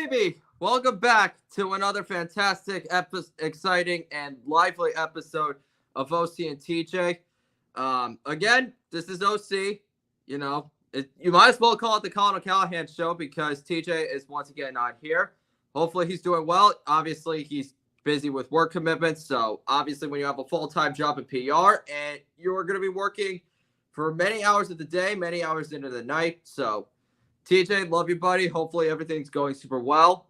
baby! Welcome back to another fantastic, exciting, and lively episode of OC and TJ. Again, this is OC. You might as well call it the Colin O'Callahan show because TJ is once again not here. Hopefully he's doing well. Obviously, he's busy with work commitments. So, obviously, when you have a full-time job in PR and you're going to be working for many hours of the day, many hours into the night. So, TJ, love you, buddy. Hopefully everything's going super well.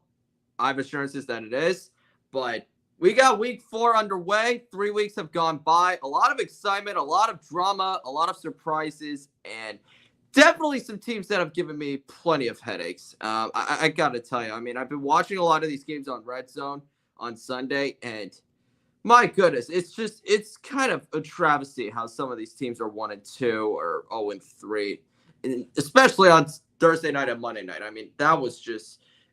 I have assurances that it is. But we got week 4 underway. 3 weeks have gone by. A lot of excitement, a lot of drama, a lot of surprises, and definitely some teams that have given me plenty of headaches. I got to tell you, I've been watching a lot of these games on Red Zone on Sunday, and my goodness, it's kind of a travesty how some of these teams are 1-2 or 0-3, and especially on Thursday night and Monday night. It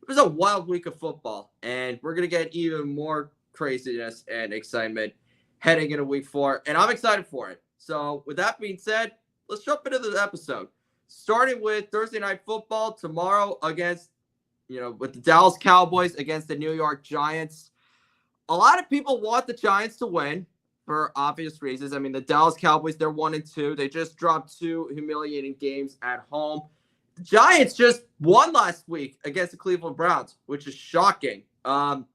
was a wild week of football, and we're going to get even more craziness and excitement heading into week 4, and I'm excited for it. So with that being said, let's jump into the episode. Starting with Thursday night football tomorrow with the Dallas Cowboys against the New York Giants. A lot of people want the Giants to win for obvious reasons. The Dallas Cowboys, they're 1-2. They just dropped 2 humiliating games at home. The Giants just won last week against the Cleveland Browns, which is shocking. I'm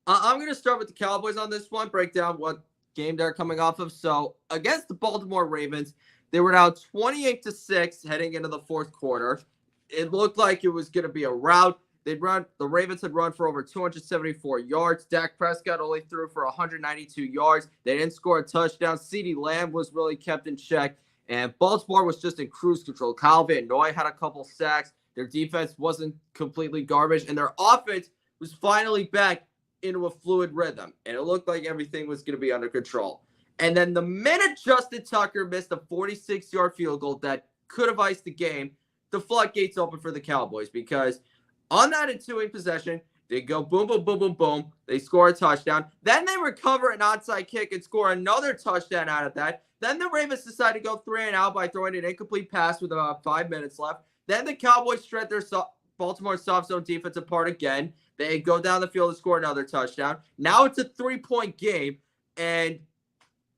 going to start with the Cowboys on this one, break down what game they're coming off of. So, against the Baltimore Ravens, they were now 28-6 heading into the fourth quarter. It looked like it was going to be a rout. The Ravens had run for over 274 yards. Dak Prescott only threw for 192 yards. They didn't score a touchdown. CeeDee Lamb was really kept in check. And Baltimore was just in cruise control. Kyle Van Noy had a couple sacks. Their defense wasn't completely garbage. And their offense was finally back into a fluid rhythm. And it looked like everything was going to be under control. And then the minute Justin Tucker missed a 46-yard field goal that could have iced the game, the floodgates open for the Cowboys. Because on that ensuing possession, they go boom, boom, boom, boom, boom. They score a touchdown. Then they recover an onside kick and score another touchdown out of that. Then the Ravens decide to go 3-and-out by throwing an incomplete pass with about 5 minutes left. Then the Cowboys shred their Baltimore soft zone defense apart again. They go down the field and score another touchdown. Now it's a 3-point game, and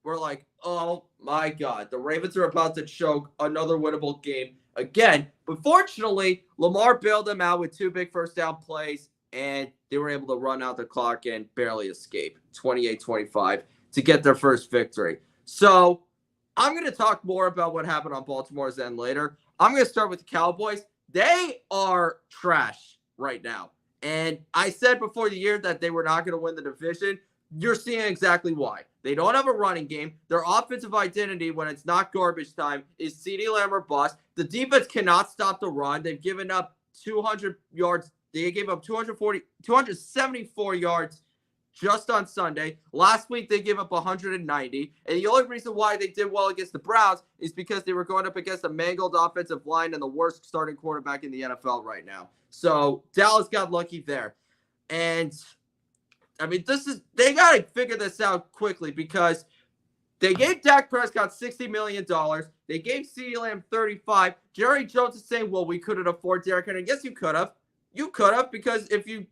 we're like, oh my God, the Ravens are about to choke another winnable game again. But fortunately, Lamar bailed them out with 2 big first down plays, and they were able to run out the clock and barely escape 28-25 to get their first victory. So I'm going to talk more about what happened on Baltimore's end later. I'm going to start with the Cowboys. They are trash right now. And I said before the year that they were not going to win the division. You're seeing exactly why. They don't have a running game. Their offensive identity when it's not garbage time is CeeDee Lamb or bust. The defense cannot stop the run. They've given up 200 yards. They gave up 274 yards just on Sunday. Last week, they gave up 190. And the only reason why they did well against the Browns is because they were going up against a mangled offensive line and the worst starting quarterback in the NFL right now. So Dallas got lucky there. And they got to figure this out quickly because they gave Dak Prescott $60 million. They gave CeeDee Lamb $35. Jerry Jones is saying, well, we couldn't afford Derrick Henry. Yes, you could have. You could have, because if you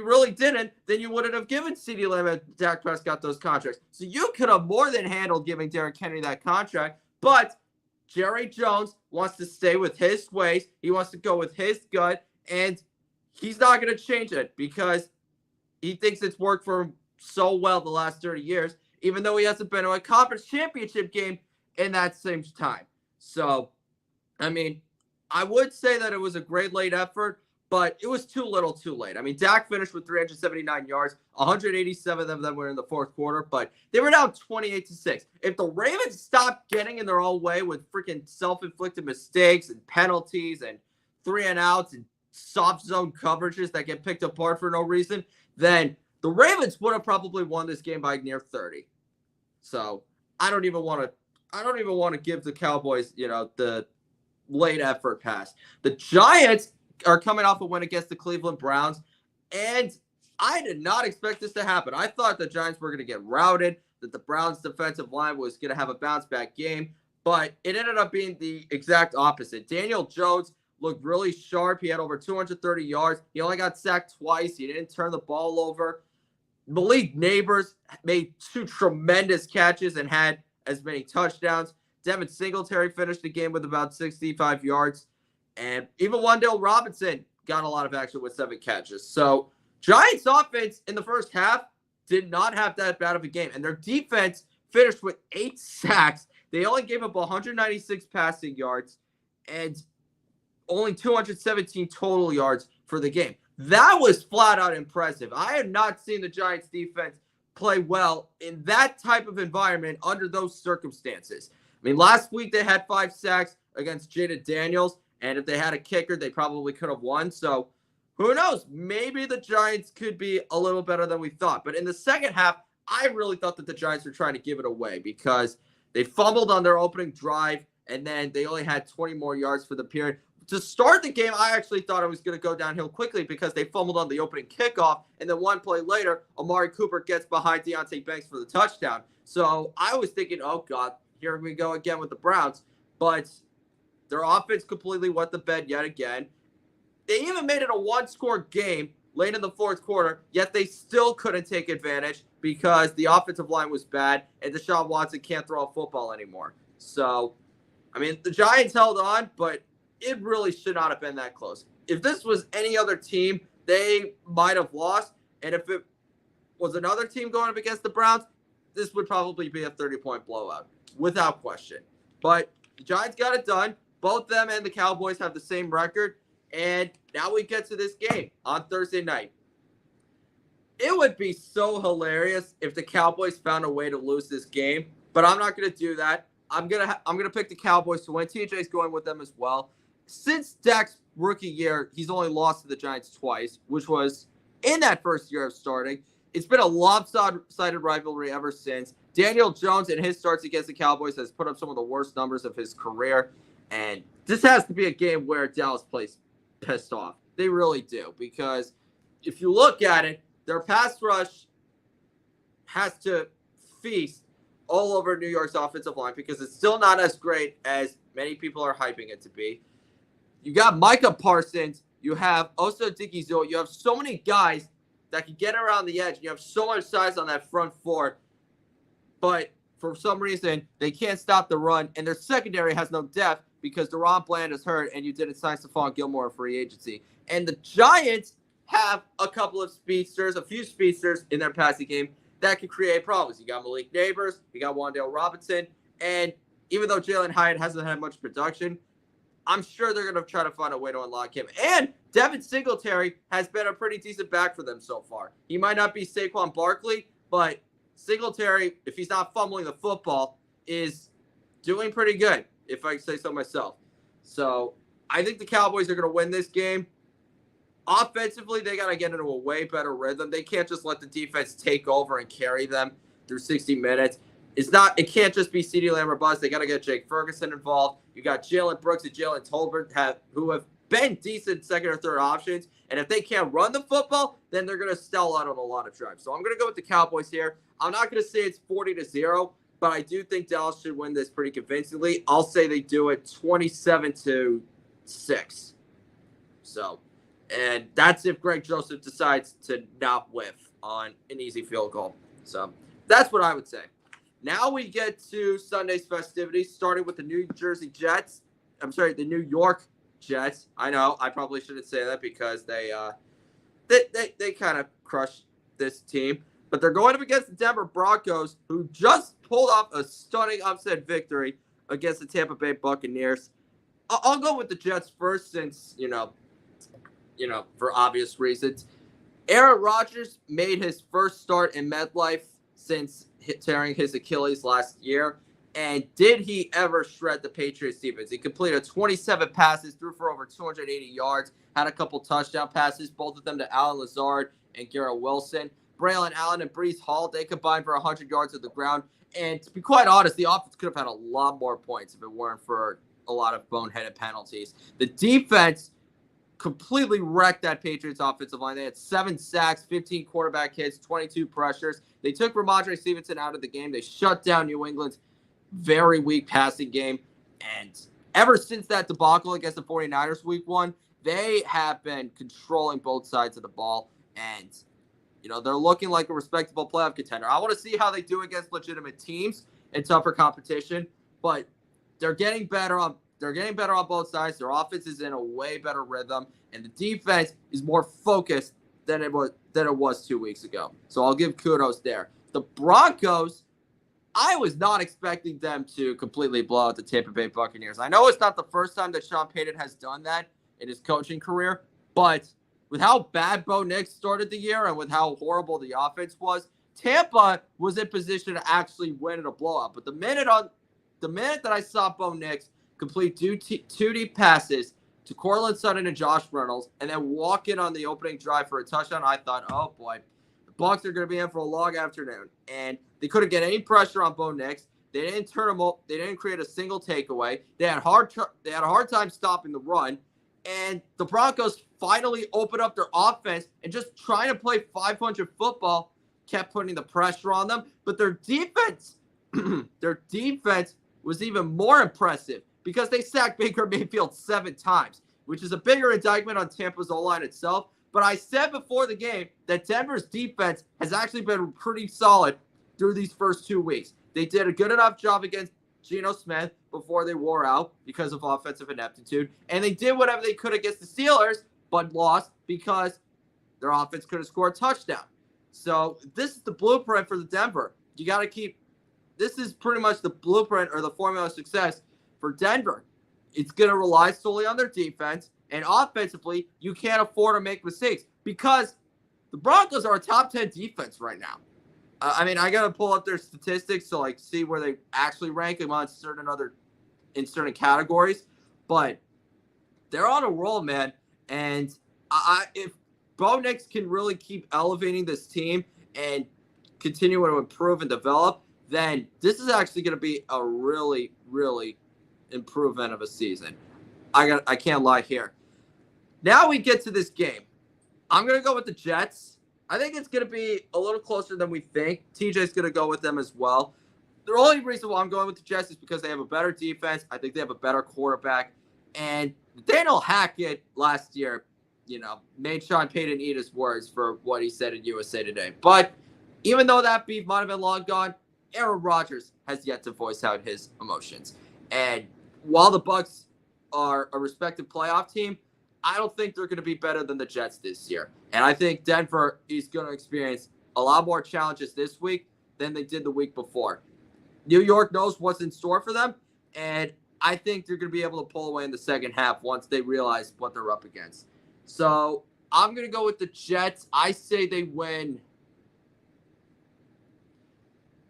really didn't, then you wouldn't have given CeeDee Lamb and Dak Prescott those contracts. So you could have more than handled giving Derrick Henry that contract. But Jerry Jones wants to stay with his ways. He wants to go with his gut. And he's not going to change it because he thinks it's worked for him so well the last 30 years, even though he hasn't been to a conference championship game in that same time. So, I would say that it was a great late effort, but it was too little too late. Dak finished with 379 yards. 187 of them were in the fourth quarter, but they were down 28-6. If the Ravens stopped getting in their own way with freaking self-inflicted mistakes and penalties and 3-and-outs and soft zone coverages that get picked apart for no reason, then the Ravens would have probably won this game by near 30. So I don't even want to give the Cowboys, the late effort pass. The Giants are coming off a win against the Cleveland Browns, and I did not expect this to happen. I thought the Giants were going to get routed, that the Browns defensive line was going to have a bounce back game, but it ended up being the exact opposite. Daniel Jones looked really sharp. He had over 230 yards. He only got sacked twice. He didn't turn the ball over. Malik Neighbors made 2 tremendous catches and had as many touchdowns. Devin Singletary finished the game with about 65 yards. And even Wan'Dale Robinson got a lot of action with 7 catches. So Giants offense in the first half did not have that bad of a game. And their defense finished with 8 sacks. They only gave up 196 passing yards and only 217 total yards for the game. That was flat out impressive. I have not seen the Giants defense play well in that type of environment under those circumstances. I mean, last week they had 5 sacks against Jaden Daniels, and if they had a kicker, they probably could have won. So who knows? Maybe the Giants could be a little better than we thought. But in the second half, I really thought that the Giants were trying to give it away because they fumbled on their opening drive, and then they only had 20 more yards for the period. To start the game, I actually thought it was going to go downhill quickly because they fumbled on the opening kickoff, and then one play later, Amari Cooper gets behind Deontay Banks for the touchdown. So I was thinking, oh, God, here we go again with the Browns. But their offense completely wet the bed yet again. They even made it a 1-score game late in the fourth quarter, yet they still couldn't take advantage because the offensive line was bad, and Deshaun Watson can't throw a football anymore. So, I mean, the Giants held on, but it really should not have been that close. If this was any other team, they might have lost. And if it was another team going up against the Browns, this would probably be a 30-point blowout, without question. But the Giants got it done. Both them and the Cowboys have the same record. And now we get to this game on Thursday night. It would be so hilarious if the Cowboys found a way to lose this game, but I'm not going to do that. I'm gonna pick the Cowboys to win. TJ's going with them as well. Since Dak's rookie year, he's only lost to the Giants twice, which was in that first year of starting. It's been a lopsided rivalry ever since. Daniel Jones in his starts against the Cowboys has put up some of the worst numbers of his career, and this has to be a game where Dallas plays pissed off. They really do, because if you look at it, their pass rush has to feast all over New York's offensive line because it's still not as great as many people are hyping it to be. You got Micah Parsons. You have Osa Dickey-Zoe. You have so many guys that can get around the edge. You have so much size on that front four. But for some reason, they can't stop the run. And their secondary has no depth because Deron Bland is hurt and you didn't sign Stephon Gilmore in free agency. And the Giants have a few speedsters in their passing game that can create problems. You got Malik Neighbors. You got Wan'Dale Robinson. And even though Jalen Hyatt hasn't had much production, I'm sure they're going to try to find a way to unlock him. And Devin Singletary has been a pretty decent back for them so far. He might not be Saquon Barkley, but Singletary, if he's not fumbling the football, is doing pretty good, if I say so myself. So I think the Cowboys are going to win this game. Offensively, they got to get into a way better rhythm. They can't just let the defense take over and carry them through 60 minutes. It can't just be CeeDee Lamb or bust. They got to get Jake Ferguson involved. You got Jalen Brooks and Jalen Tolbert who have been decent second or third options. And if they can't run the football, then they're going to stall out on a lot of drives. So I'm going to go with the Cowboys here. I'm not going to say it's 40-0, but I do think Dallas should win this pretty convincingly. I'll say they do it 27-6. So, and that's if Greg Joseph decides to not whiff on an easy field goal. So that's what I would say. Now we get to Sunday's festivities, starting with the New York Jets. I know I probably shouldn't say that because they kind of crushed this team, but they're going up against the Denver Broncos, who just pulled off a stunning upset victory against the Tampa Bay Buccaneers. I'll go with the Jets first, since for obvious reasons. Aaron Rodgers made his first start in MetLife since tearing his Achilles last year. And did he ever shred the Patriots defense? He completed 27 passes, threw for over 280 yards, had a couple touchdown passes, both of them to Allen Lazard and Garrett Wilson. Braylon Allen and Breece Hall, they combined for 100 yards of the ground. And to be quite honest, the offense could have had a lot more points if it weren't for a lot of boneheaded penalties. The defense completely wrecked that Patriots offensive line. They had 7 sacks, 15 quarterback hits, 22 pressures. They took Ramondre Stevenson out of the game. They shut down New England's very weak passing game. And ever since that debacle against the 49ers week 1, they have been controlling both sides of the ball, and they're looking like a respectable playoff contender. I want to see how they do against legitimate teams and tougher competition, but they're getting better on both sides. Their offense is in a way better rhythm, and the defense is more focused than it was 2 weeks ago. So I'll give kudos there. The Broncos, I was not expecting them to completely blow out the Tampa Bay Buccaneers. I know it's not the first time that Sean Payton has done that in his coaching career, but with how bad Bo Nix started the year and with how horrible the offense was, Tampa was in position to actually win in a blowout. But the minute that I saw Bo Nix complete two deep passes to Courtland Sutton and Josh Reynolds and then walk in on the opening drive for a touchdown, I thought, oh boy, the Bucs are going to be in for a long afternoon. And they couldn't get any pressure on Bo Nix. They didn't turn him up. They didn't create a single takeaway. They had a hard time stopping the run. And the Broncos finally opened up their offense and just trying to play 500 football kept putting the pressure on them. But their defense was even more impressive because they sacked Baker Mayfield 7 times, which is a bigger indictment on Tampa's O-line itself. But I said before the game that Denver's defense has actually been pretty solid through these first 2 weeks. They did a good enough job against Geno Smith before they wore out because of offensive ineptitude. And they did whatever they could against the Steelers, but lost because their offense couldn't score a touchdown. So this is the blueprint for the Denver. This is pretty much the blueprint or the formula of success for Denver. It's going to rely solely on their defense. And offensively, you can't afford to make mistakes because the Broncos are a top 10 defense right now. I got to pull up their statistics to see where they actually rank them on in certain categories, but they're on a roll, man. And if Bo Nix can really keep elevating this team and continue to improve and develop, then this is actually going to be a really, really improvement of a season. I can't lie here. Now we get to this game. I'm going to go with the Jets. I think it's going to be a little closer than we think. TJ's going to go with them as well. The only reason why I'm going with the Jets is because they have a better defense. I think they have a better quarterback. And Daniel Hackett last year, made Sean Payton eat his words for what he said in USA Today. But even though that beef might have been long gone, Aaron Rodgers has yet to voice out his emotions. And while the Bucs are a respected playoff team, I don't think they're going to be better than the Jets this year. And I think Denver is going to experience a lot more challenges this week than they did the week before. New York knows what's in store for them, and I think they're going to be able to pull away in the second half once they realize what they're up against. So I'm going to go with the Jets. I say they win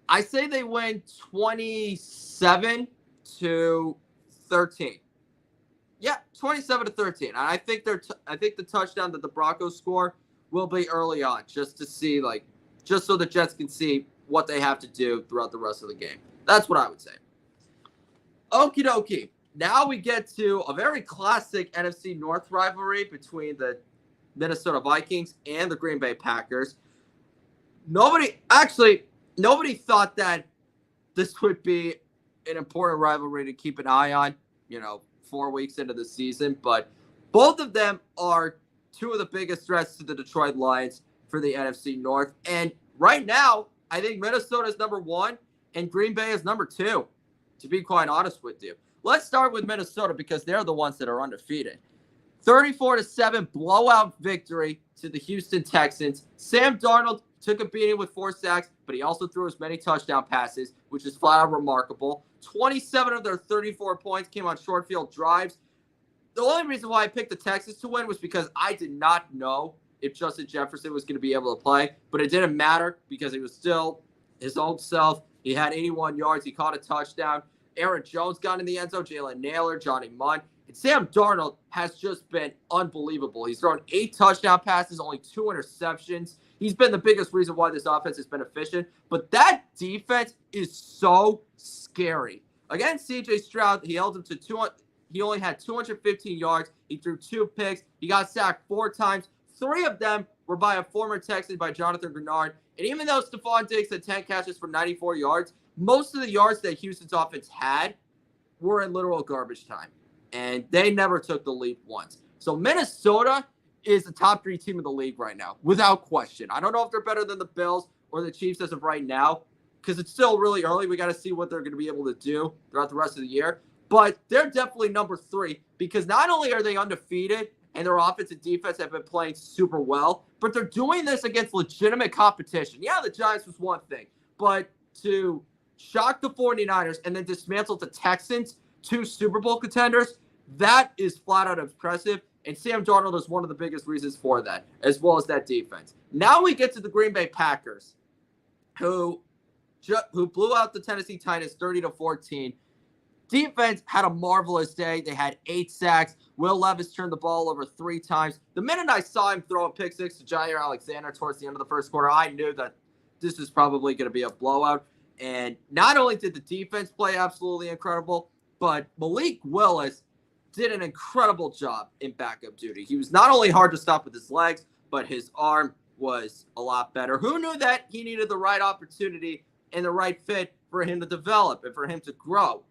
27-13. Yeah, 27-13. And I think the touchdown that the Broncos score will be early on, just to see, just so the Jets can see what they have to do throughout the rest of the game. That's what I would say. Okie dokie. Now we get to a very classic NFC North rivalry between the Minnesota Vikings and the Green Bay Packers. Nobody thought that this would be an important rivalry to keep an eye on, 4 weeks into the season, but both of them are two of the biggest threats to the Detroit Lions for the NFC North. And right now, I think Minnesota is number 1 and Green Bay is number 2, to be quite honest with you. Let's start with Minnesota because they're the ones that are undefeated. 34-7 blowout victory to the Houston Texans. Sam Darnold took a beating with 4 sacks, but he also threw as many touchdown passes, which is flat out remarkable. 27 of their 34 points came on short field drives. The only reason why I picked the Texans to win was because I did not know if Justin Jefferson was going to be able to play, but it didn't matter because he was still his own self. He had 81 yards. He caught a touchdown. Aaron Jones got in the end zone. Jalen Naylor, Johnny Munn. And Sam Darnold has just been unbelievable. He's thrown 8 touchdown passes, only 2 interceptions. He's been the biggest reason why this offense has been efficient. But that defense is so scary. Against C.J. Stroud, he held him to 200. He only had 215 yards. He threw 2 picks. He got sacked 4 times. 3 of them were by a former Texan, by Jonathan Grenard. And even though Stephon Diggs had 10 catches for 94 yards, most of the yards that Houston's offense had were in literal garbage time, and they never took the lead once. So Minnesota is the top 3 team in the league right now, without question. I don't know if they're better than the Bills or the Chiefs as of right now, because it's still really early. We got to see what they're going to be able to do throughout the rest of the year. But they're definitely number 3, because not only are they undefeated and their offense and defense have been playing super well, but they're doing this against legitimate competition. Yeah, the Giants was one thing, but to shock the 49ers and then dismantle the Texans, 2 Super Bowl contenders, that is flat out impressive. And Sam Darnold is one of the biggest reasons for that, as well as that defense. Now we get to the Green Bay Packers, who blew out the Tennessee Titans 30-14. Defense had a marvelous day. They had 8 sacks. Will Levis turned the ball over 3 times. The minute I saw him throw a pick 6 to Jair Alexander towards the end of the first quarter, I knew that this is probably going to be a blowout. And not only did the defense play absolutely incredible, but Malik Willis did an incredible job in backup duty. He was not only hard to stop with his legs, but his arm was a lot better. Who knew that he needed the right opportunity and the right fit for him to develop and for him to grow?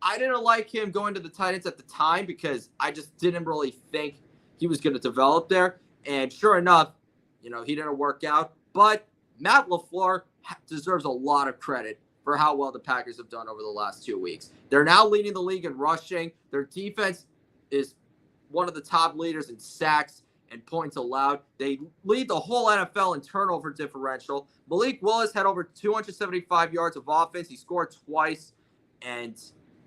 I didn't like him going to the Titans at the time because I just didn't really think he was going to develop there. And sure enough, he didn't work out. But Matt LaFleur deserves a lot of credit for how well the Packers have done over the last 2 weeks. They're now leading the league in rushing. Their defense is one of the top leaders in sacks and points allowed. They lead the whole NFL in turnover differential. Malik Willis had over 275 yards of offense. He scored twice. And,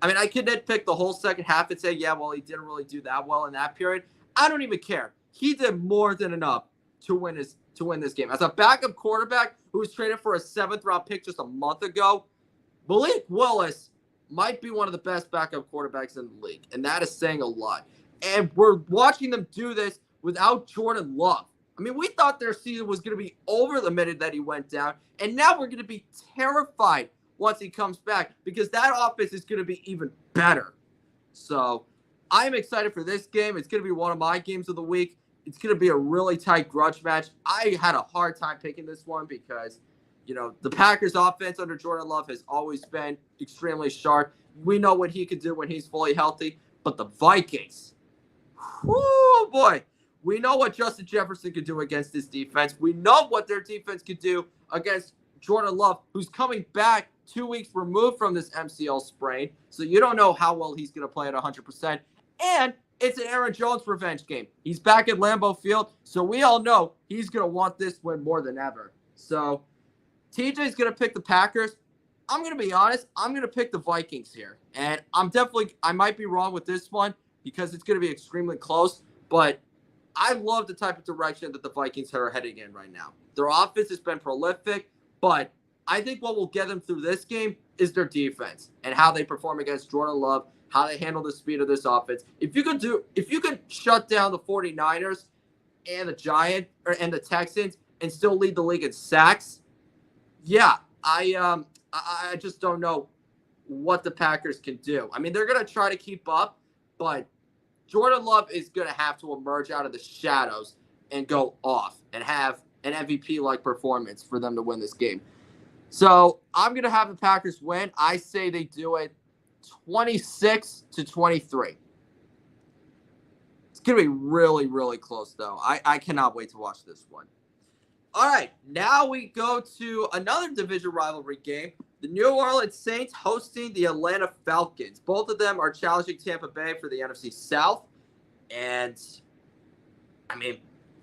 I could nitpick the whole second half and say, yeah, well, he didn't really do that well in that period. I don't even care. He did more than enough to win this game. As a backup quarterback who was traded for a 7th-round pick just a month ago, Malik Willis might be one of the best backup quarterbacks in the league, and that is saying a lot. And we're watching them do this without Jordan Love. We thought their season was going to be over the minute that he went down, and now we're going to be terrified once he comes back because that offense is going to be even better. So I'm excited for this game. It's going to be one of my games of the week. It's going to be a really tight grudge match. I had a hard time picking this one because, the Packers offense under Jordan Love has always been extremely sharp. We know what he can do when he's fully healthy. But the Vikings, whoo, boy, we know what Justin Jefferson could do against this defense. We know what their defense could do against Jordan Love, who's coming back 2 weeks removed from this MCL sprain. So you don't know how well he's going to play at 100%. And it's an Aaron Jones revenge game. He's back at Lambeau Field, so we all know he's going to want this win more than ever. So TJ's going to pick the Packers. I'm going to be honest. I'm going to pick the Vikings here. And I might be wrong with this one because it's going to be extremely close. But I love the type of direction that the Vikings are heading in right now. Their offense has been prolific, but I think what will get them through this game is their defense and how they perform against Jordan Love, how they handle the speed of this offense. If you could shut down the 49ers and the Giants and the Texans and still lead the league in sacks, yeah, I just don't know what the Packers can do. They're going to try to keep up, but Jordan Love is going to have to emerge out of the shadows and go off and have an MVP-like performance for them to win this game. So I'm going to have the Packers win. I say they do it 26-23. It's going to be really, really close, though. I cannot wait to watch this one. All right, now we go to another division rivalry game. The New Orleans Saints hosting the Atlanta Falcons. Both of them are challenging Tampa Bay for the NFC South. And,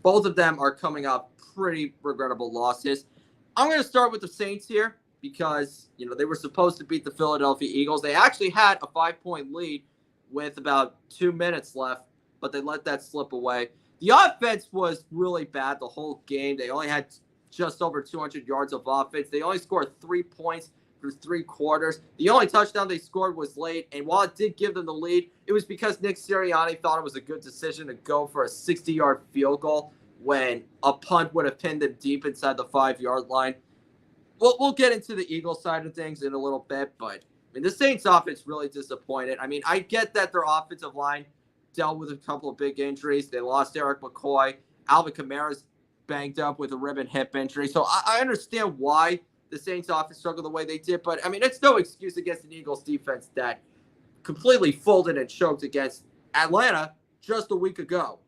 both of them are coming off pretty regrettable losses. I'm going to start with the Saints here because, they were supposed to beat the Philadelphia Eagles. They actually had a 5-point lead with about 2 minutes left, but they let that slip away. The offense was really bad the whole game. They only had just over 200 yards of offense. They only scored 3 points through 3 quarters. The only touchdown they scored was late, and while it did give them the lead, it was because Nick Sirianni thought it was a good decision to go for a 60-yard field goal when a punt would have pinned them deep inside the 5-yard line. We'll get into the Eagles side of things in a little bit, but the Saints offense really disappointed. I get that their offensive line dealt with a couple of big injuries. They lost Eric McCoy. Alvin Kamara's banged up with a rib and hip injury. So I understand why the Saints offense struggled the way they did, but it's no excuse against an Eagles defense that completely folded and choked against Atlanta just a week ago.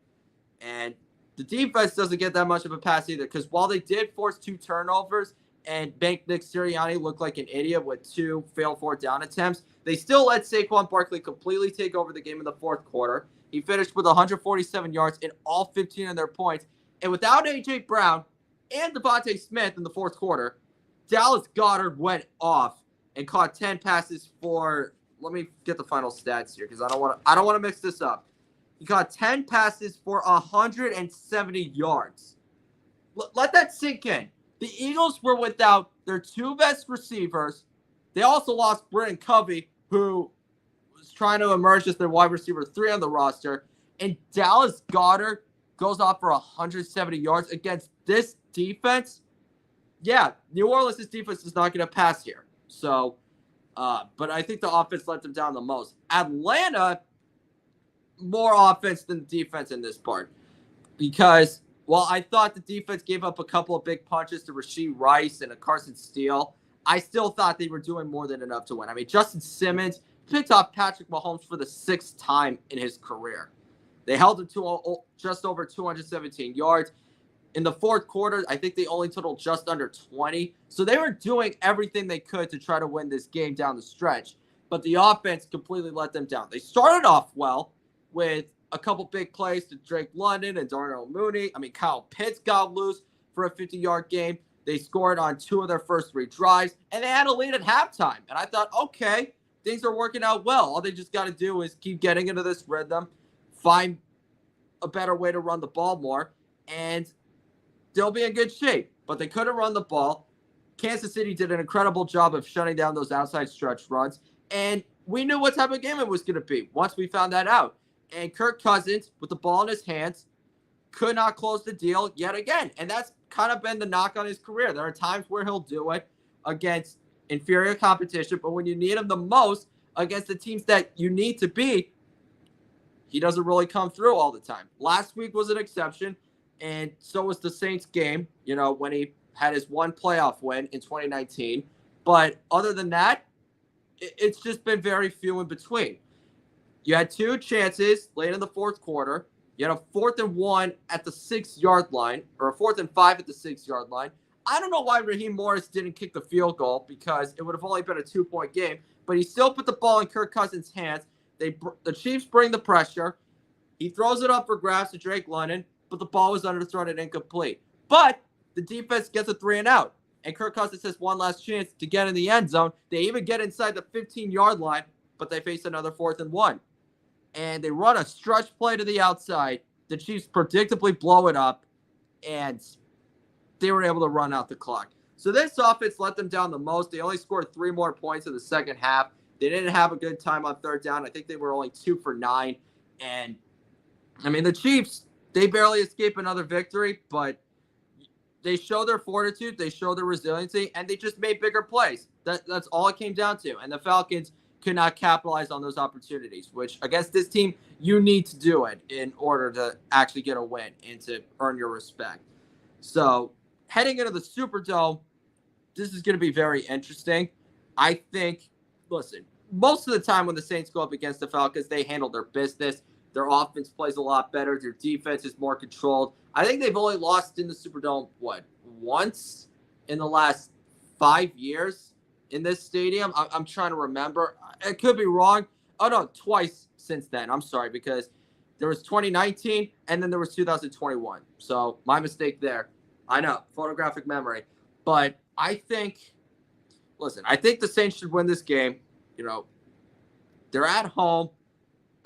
And the defense doesn't get that much of a pass either, because while they did force 2 turnovers and make Nick Sirianni look like an idiot with 2 failed 4th down attempts, they still let Saquon Barkley completely take over the game in the 4th quarter. He finished with 147 yards in all 15 of their points. And without A.J. Brown and Devontae Smith in the 4th quarter, Dallas Goedert went off and caught 10 passes for, let me get the final stats here because I don't want to mix this up. He caught 10 passes for 170 yards. Let that sink in. The Eagles were without their 2 best receivers. They also lost Britton Covey, who was trying to emerge as their wide receiver 3 on the roster. And Dallas Goedert goes off for 170 yards against this defense. Yeah, New Orleans' defense is not going to pass here. So, but I think the offense let them down the most. Atlanta, more offense than defense in this part. Because while I thought the defense gave up a couple of big punches to Rashee Rice and a Carson Steele, I still thought they were doing more than enough to win. I mean, Justin Simmons picked off Patrick Mahomes for the 6th time in his career. They held him to just over 217 yards. In the 4th quarter, I think they only totaled just under 20. So they were doing everything they could to try to win this game down the stretch. But the offense completely let them down. They started off well with a couple big plays to Drake London and Darnell Mooney. I mean, Kyle Pitts got loose for a 50-yard game. They scored on 2 of their first 3 drives, and they had a lead at halftime. And I thought, okay, things are working out well. All they just got to do is keep getting into this rhythm, find a better way to run the ball more, and they'll be in good shape. But they couldn't run the ball. Kansas City did an incredible job of shutting down those outside stretch runs, and we knew what type of game it was going to be once we found that out. And Kirk Cousins, with the ball in his hands, could not close the deal yet again. And that's kind of been the knock on his career. There are times where he'll do it against inferior competition, but when you need him the most against the teams that you need to beat, he doesn't really come through all the time. Last week was an exception, and so was the Saints game, when he had his 1 playoff win in 2019. But other than that, it's just been very few in between. You had 2 chances late in the 4th quarter. You had a 4th and 1 at the 6-yard line, or a 4th and 5 at the 6-yard line. I don't know why Raheem Morris didn't kick the field goal, because it would have only been a 2-point game, but he still put the ball in Kirk Cousins' hands. The Chiefs bring the pressure. He throws it up for grabs to Drake London, but the ball was underthrown and incomplete. But the defense gets a 3 and out, and Kirk Cousins has one last chance to get in the end zone. They even get inside the 15-yard line, but they face another 4th and 1. And they run a stretch play to the outside. The Chiefs predictably blow it up, and they were able to run out the clock. So this offense let them down the most. They only scored 3 more points in the second half. They didn't have a good time on 3rd down. I think they were only 2 for 9. And, I mean, the Chiefs, they barely escape another victory, but they show their fortitude, they show their resiliency, and they just made bigger plays. That's all it came down to. And the Falcons could not capitalize on those opportunities, which against this team, you need to do it in order to actually get a win and to earn your respect. So heading into the Superdome, this is going to be very interesting. I think, listen, most of the time when the Saints go up against the Falcons, they handle their business. Their offense plays a lot better. Their defense is more controlled. I think they've only lost in the Superdome, once in the last 5 years in this stadium? I'm trying to remember. I could be wrong. Oh, no, twice since then. I'm sorry, because there was 2019 and then there was 2021. So my mistake there. I know, photographic memory. But I think the Saints should win this game. They're at home.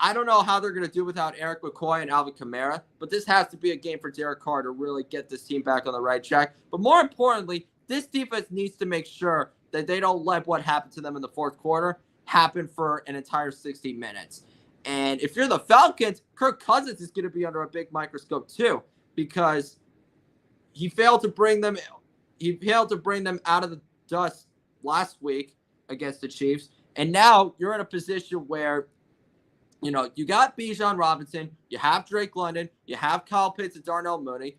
I don't know how they're going to do without Eric McCoy and Alvin Kamara, but this has to be a game for Derek Carr to really get this team back on the right track. But more importantly, this defense needs to make sure that they don't let what happened to them in the 4th quarter happen for an entire 60 minutes. And if you're the Falcons, Kirk Cousins is going to be under a big microscope too, because he failed to bring them out of the dust last week against the Chiefs. And now you're in a position where, you got Bijan Robinson, you have Drake London, you have Kyle Pitts and Darnell Mooney.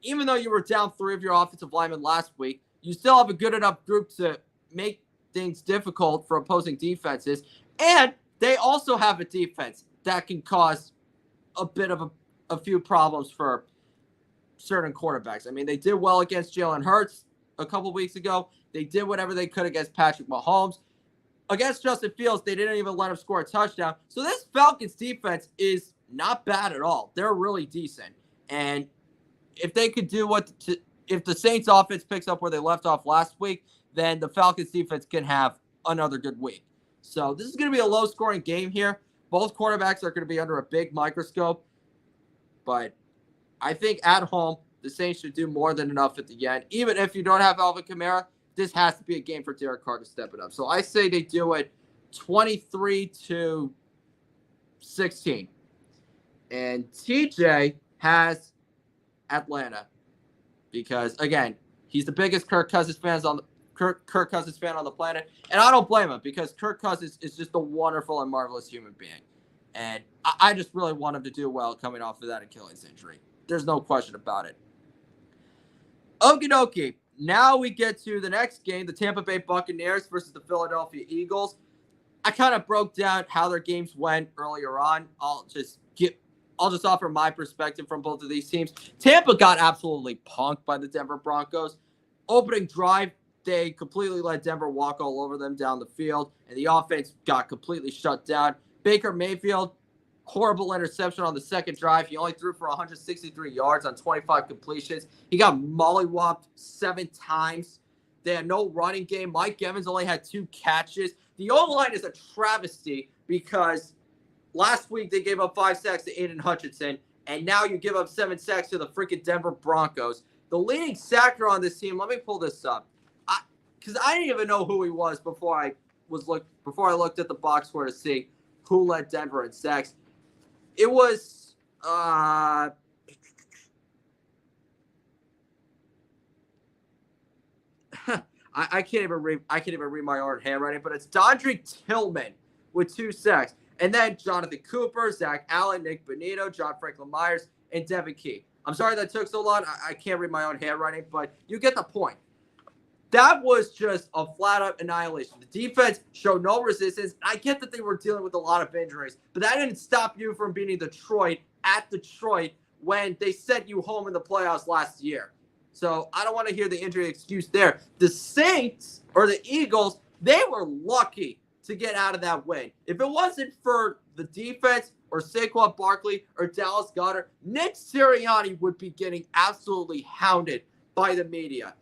Even though you were down 3 of your offensive linemen last week, you still have a good enough group to make things difficult for opposing defenses. And they also have a defense that can cause a bit of a few problems for certain quarterbacks. I mean, they did well against Jalen Hurts a couple weeks ago. They did whatever they could against Patrick Mahomes. Against Justin Fields, they didn't even let him score a touchdown. So this Falcons defense is not bad at all. They're really decent. And if they could do if the Saints offense picks up where they left off last week, then the Falcons defense can have another good week. So this is going to be a low-scoring game here. Both quarterbacks are going to be under a big microscope. But I think at home, the Saints should do more than enough at the end. Even if you don't have Alvin Kamara, this has to be a game for Derek Carr to step it up. So I say they do it 23-16. And TJ has Atlanta because, again, he's the biggest Kirk Cousins fan on the planet. And I don't blame him because Kirk Cousins is just a wonderful and marvelous human being. And I just really want him to do well coming off of that Achilles injury. There's no question about it. Okie dokie. Now we get to the next game, the Tampa Bay Buccaneers versus the Philadelphia Eagles. I kind of broke down how their games went earlier on. I'll just offer my perspective from both of these teams. Tampa got absolutely punked by the Denver Broncos. Opening drive, they completely let Denver walk all over them down the field, and the offense got completely shut down. Baker Mayfield, horrible interception on the second drive. He only threw for 163 yards on 25 completions. He got mollywopped 7 times. They had no running game. Mike Evans only had 2 catches. The O-line is a travesty because last week they gave up 5 sacks to Aiden Hutchinson, and now you give up 7 sacks to the freaking Denver Broncos. The leading sacker on this team, let me pull this up, because I didn't even know who he was before I looked at the box score to see who led Denver in sacks. It was I can't even read my own handwriting, but it's Dondre Tillman with 2 sacks. And then Jonathan Cooper, Zach Allen, Nick Bonito, John Franklin Myers, and Devin Key. I'm sorry that took so long. I can't read my own handwriting, but you get the point. That was just a flat-out annihilation. The defense showed no resistance. I get that they were dealing with a lot of injuries, but that didn't stop you from beating Detroit at Detroit when they sent you home in the playoffs last year. So I don't want to hear the injury excuse there. The Saints, or the Eagles, they were lucky to get out of that win. If it wasn't for the defense or Saquon Barkley or Dallas Goedert, Nick Sirianni would be getting absolutely hounded by the media.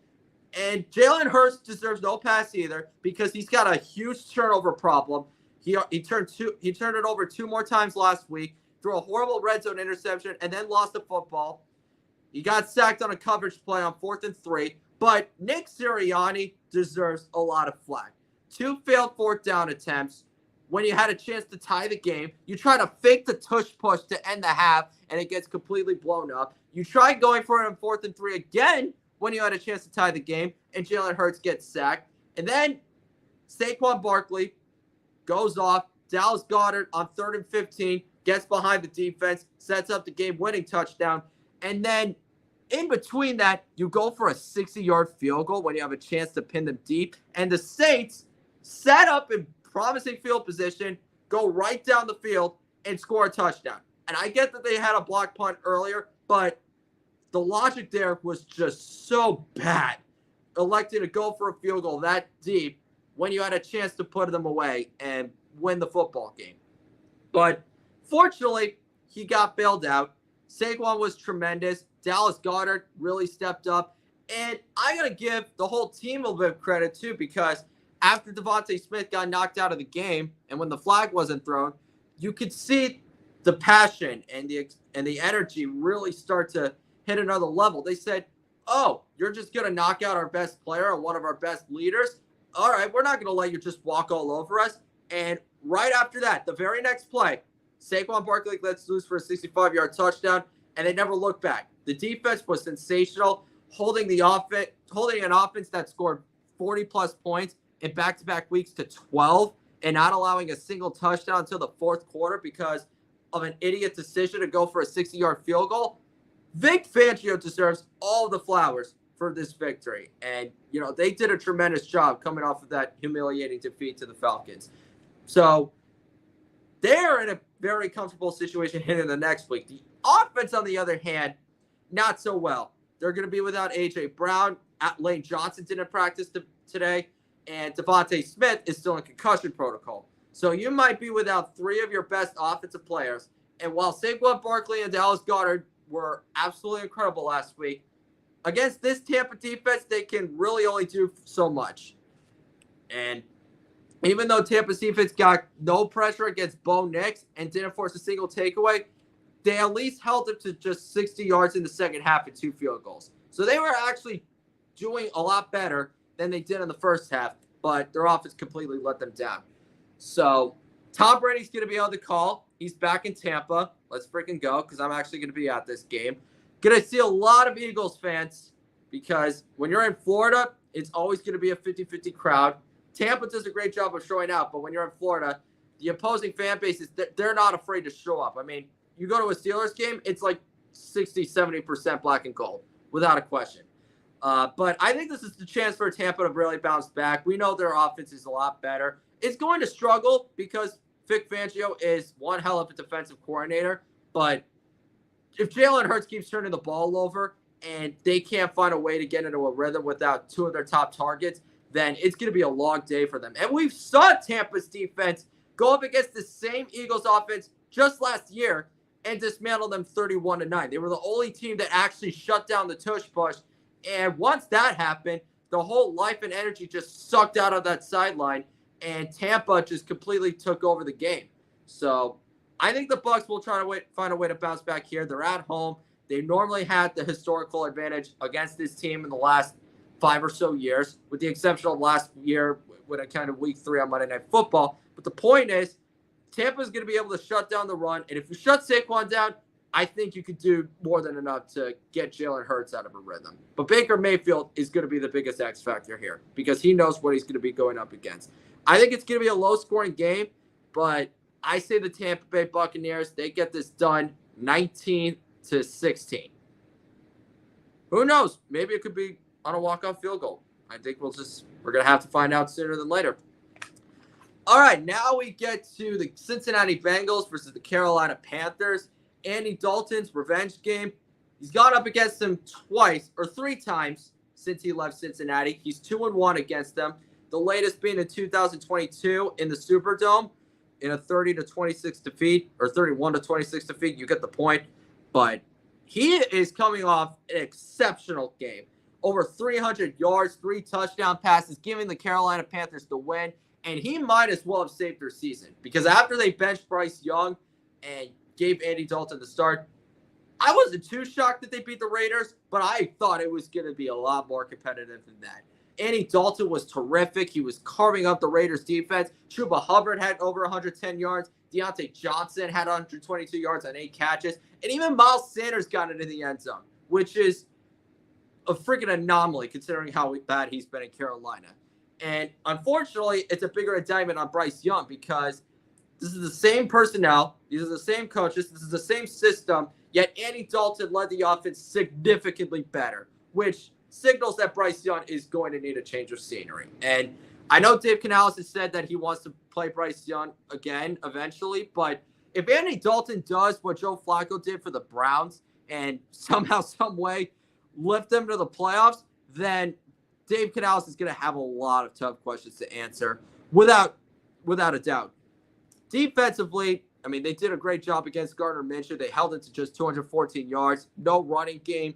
And Jalen Hurts deserves no pass either because he's got a huge turnover problem. He turned it over 2 more times last week, threw a horrible red zone interception, and then lost the football. He got sacked on a coverage play on 4th and 3. But Nick Sirianni deserves a lot of flack. 2 failed 4th down attempts. When you had a chance to tie the game, you try to fake the tush push to end the half, and it gets completely blown up. You try going for it on 4th and 3 again when you had a chance to tie the game, and Jalen Hurts gets sacked. And then Saquon Barkley goes off. Dallas Goedert on 3rd and 15 gets behind the defense, sets up the game-winning touchdown. And then in between that, you go for a 60-yard field goal when you have a chance to pin them deep. And the Saints set up in promising field position, go right down the field, and score a touchdown. And I get that they had a block punt earlier, but the logic there was just so bad. Electing to go for a field goal that deep when you had a chance to put them away and win the football game. But fortunately, he got bailed out. Saquon was tremendous. Dallas Goedert really stepped up. And I'm going to give the whole team a bit of credit, too, because after Devontae Smith got knocked out of the game and when the flag wasn't thrown, you could see the passion and the energy really start to hit another level. They said, oh, you're just going to knock out our best player and one of our best leaders? All right, we're not going to let you just walk all over us. And right after that, the very next play, Saquon Barkley lets loose for a 65-yard touchdown, and they never looked back. The defense was sensational, holding an offense that scored 40-plus points in back-to-back weeks to 12 and not allowing a single touchdown until the 4th quarter because of an idiot decision to go for a 60-yard field goal. Vic Fangio deserves all the flowers for this victory. And, they did a tremendous job coming off of that humiliating defeat to the Falcons. So they're in a very comfortable situation heading the next week. The offense, on the other hand, not so well. They're going to be without A.J. Brown. Lane Johnson didn't practice today, and Devontae Smith is still in concussion protocol. So you might be without three of your best offensive players. And while Saquon Barkley and Dallas Goedert were absolutely incredible last week, against this Tampa defense, they can really only do so much. And even though Tampa's defense got no pressure against Bo Nix and didn't force a single takeaway, they at least held him to just 60 yards in the second half and 2 field goals. So they were actually doing a lot better than they did in the first half, but their offense completely let them down. So Tom Brady's going to be able to call. He's back in Tampa. Let's freaking go, because I'm actually going to be at this game. Going to see a lot of Eagles fans, because when you're in Florida, it's always going to be a 50-50 crowd. Tampa does a great job of showing out, but when you're in Florida, the opposing fan bases, they're not afraid to show up. I mean, you go to a Steelers game, it's like 60-70% black and gold, without a question. But I think this is the chance for Tampa to really bounce back. We know their offense is a lot better. It's going to struggle because Vic Fangio is one hell of a defensive coordinator. But if Jalen Hurts keeps turning the ball over and they can't find a way to get into a rhythm without 2 of their top targets, then it's going to be a long day for them. And we've saw Tampa's defense go up against the same Eagles offense just last year and dismantle them 31-9. They were the only team that actually shut down the tush push. And once that happened, the whole life and energy just sucked out of that sideline, and Tampa just completely took over the game. So I think the Bucs will try to find a way to bounce back here. They're at home. They normally had the historical advantage against this team in the last 5 or so years, with the exception of last year when it kind of week 3 on Monday Night Football. But the point is, Tampa's going to be able to shut down the run. And if you shut Saquon down, I think you could do more than enough to get Jalen Hurts out of a rhythm. But Baker Mayfield is going to be the biggest X factor here because he knows what he's going to be going up against. I think it's going to be a low-scoring game, but I say the Tampa Bay Buccaneers, they get this done 19-16. Who knows? Maybe it could be on a walk-off field goal. I think we're going to have to find out sooner than later. All right, now we get to the Cincinnati Bengals versus the Carolina Panthers. Andy Dalton's revenge game. He's gone up against them 3 times since he left Cincinnati. He's 2-1 against them. The latest being in 2022 in the Superdome in a 30-26 defeat, or 31-26 defeat. You get the point. But he is coming off an exceptional game. Over 300 yards, 3 touchdown passes, giving the Carolina Panthers the win. And he might as well have saved their season, because after they benched Bryce Young and gave Andy Dalton the start, I wasn't too shocked that they beat the Raiders, but I thought it was going to be a lot more competitive than that. Andy Dalton was terrific. He was carving up the Raiders defense. Chuba Hubbard had over 110 yards. Deontay Johnson had 122 yards on 8 catches. And even Miles Sanders got into the end zone, which is a freaking anomaly considering how bad he's been in Carolina. And unfortunately, it's a bigger indictment on Bryce Young because this is the same personnel. These are the same coaches. This is the same system. Yet Andy Dalton led the offense significantly better, which signals that Bryce Young is going to need a change of scenery. And I know Dave Canales has said that he wants to play Bryce Young again eventually. But if Andy Dalton does what Joe Flacco did for the Browns and somehow, some way lift them to the playoffs, then Dave Canales is going to have a lot of tough questions to answer without a doubt. Defensively, I mean, they did a great job against Gardner Minshew. They held it to just 214 yards. No running game.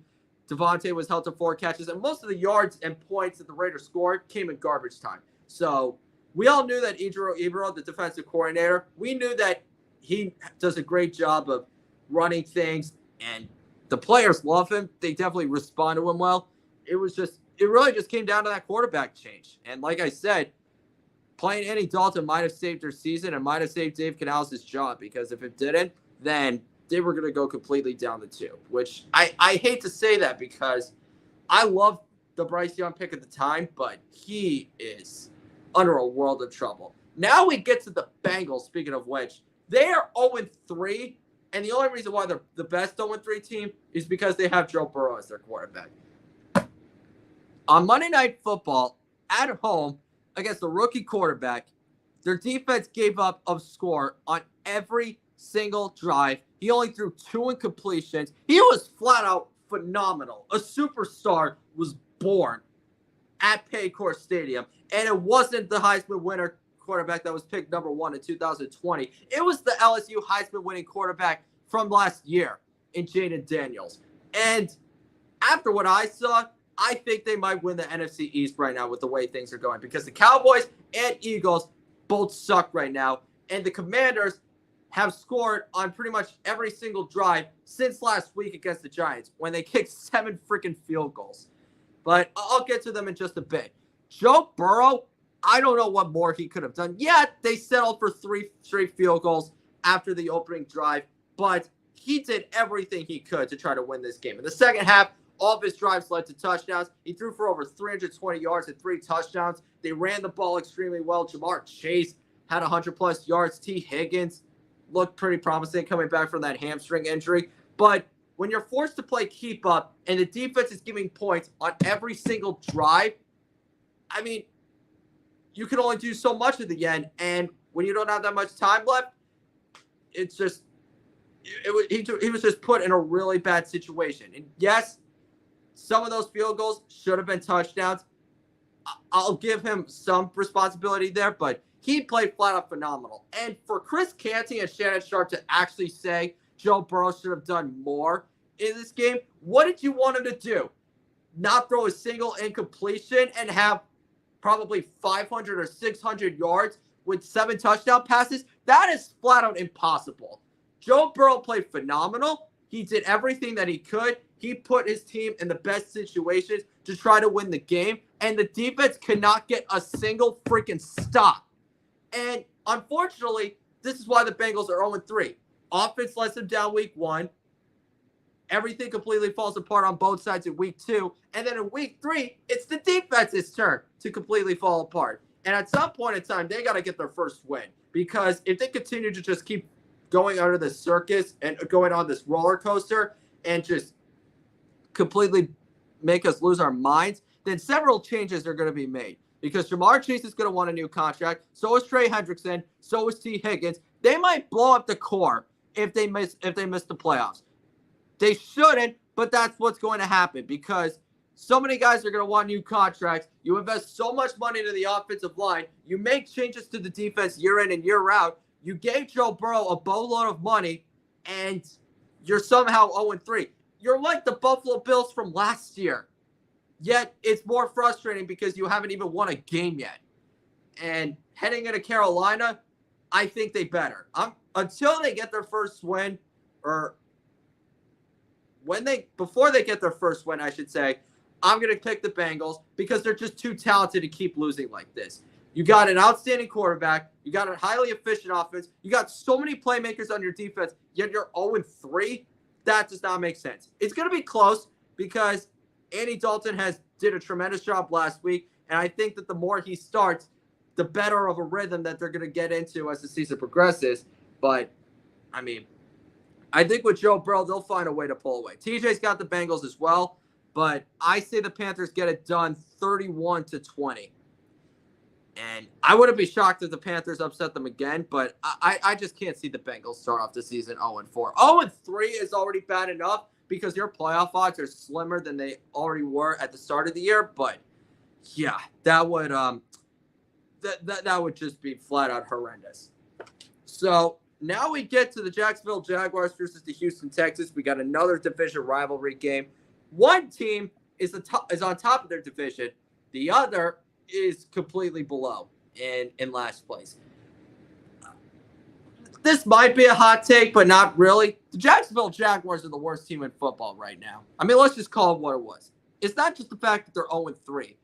Devontae was held to 4 catches. And most of the yards and points that the Raiders scored came in garbage time. So we all knew that Ejiro Evero, the defensive coordinator, we knew that he does a great job of running things. And the players love him. They definitely respond to him well. It really just came down to that quarterback change. And like I said, playing Andy Dalton might have saved their season and might have saved Dave Canales' job, because if it didn't, then they were going to go completely down the tube, which I hate to say that because I love the Bryce Young pick at the time, but he is under a world of trouble. Now we get to the Bengals, speaking of which. They are 0-3, and the only reason why they're the best 0-3 team is because they have Joe Burrow as their quarterback. On Monday Night Football, at home, against the rookie quarterback, their defense gave up a score on every single drive. He only threw 2 incompletions. He was flat out phenomenal. A superstar was born at Paycor Stadium, and it wasn't the Heisman winner quarterback that was picked number 1 in 2020. It was the LSU Heisman winning quarterback from last year in Jaden Daniels. And after what I saw, I think they might win the NFC East right now with the way things are going, because the Cowboys and Eagles both suck right now, and the Commanders have scored on pretty much every single drive since last week against the Giants when they kicked 7 freaking field goals. But I'll get to them in just a bit. Joe Burrow, I don't know what more he could have done. Yeah, they settled for 3 straight field goals after the opening drive, but he did everything he could to try to win this game. In the second half, all of his drives led to touchdowns. He threw for over 320 yards and 3 touchdowns. They ran the ball extremely well. Jamar Chase had 100-plus yards. T. Higgins looked pretty promising coming back from that hamstring injury. But when you're forced to play keep up and the defense is giving points on every single drive, I mean, you can only do so much at the end. And when you don't have that much time left, it's just he was just put in a really bad situation. And yes, some of those field goals should have been touchdowns. I'll give him some responsibility there, but he played flat out phenomenal. And for Chris Canty and Shannon Sharp to actually say Joe Burrow should have done more in this game, what did you want him to do? Not throw a single incompletion and have probably 500 or 600 yards with 7 touchdown passes? That is flat out impossible. Joe Burrow played phenomenal. He did everything that he could. He put his team in the best situations to try to win the game, and the defense could not get a single freaking stop. And unfortunately, this is why the Bengals are 0-3. Offense lets them down week 1. Everything completely falls apart on both sides in week 2. And then in week 3, it's the defense's turn to completely fall apart. And at some point in time, they got to get their first win, because if they continue to just keep going under the circus and going on this roller coaster and just completely make us lose our minds, then several changes are going to be made, because Jamar Chase is going to want a new contract. So is Trey Hendrickson. So is T. Higgins. They might blow up the core if they miss the playoffs. They shouldn't, but that's what's going to happen, because so many guys are going to want new contracts. You invest so much money into the offensive line. You make changes to the defense year in and year out. You gave Joe Burrow a boatload of money, and you're somehow 0-3. You're like the Buffalo Bills from last year. Yet it's more frustrating because you haven't even won a game yet. And heading into Carolina, I think they better. Until they get their first win, or before they get their first win, I should say, I'm going to pick the Bengals, because they're just too talented to keep losing like this. You got an outstanding quarterback. You got a highly efficient offense. You got so many playmakers on your defense, yet you're 0-3. That does not make sense. It's going to be close, because Andy Dalton did a tremendous job last week, and I think that the more he starts, the better of a rhythm that they're going to get into as the season progresses. But, I mean, I think with Joe Burrow, they'll find a way to pull away. TJ's got the Bengals as well, but I say the Panthers get it done 31-20. And I wouldn't be shocked if the Panthers upset them again, but I just can't see the Bengals start off the season 0-4. 0-3 is already bad enough, because your playoff odds are slimmer than they already were at the start of the year. But yeah, that would that would just be flat out horrendous. So now we get to the Jacksonville Jaguars versus the Houston Texans. We got another division rivalry game. One team is on top of their division. The other is completely below in last place. This might be a hot take, but not really. The Jacksonville Jaguars are the worst team in football right now. I mean, let's just call it what it was. It's not just the fact that they're 0-3.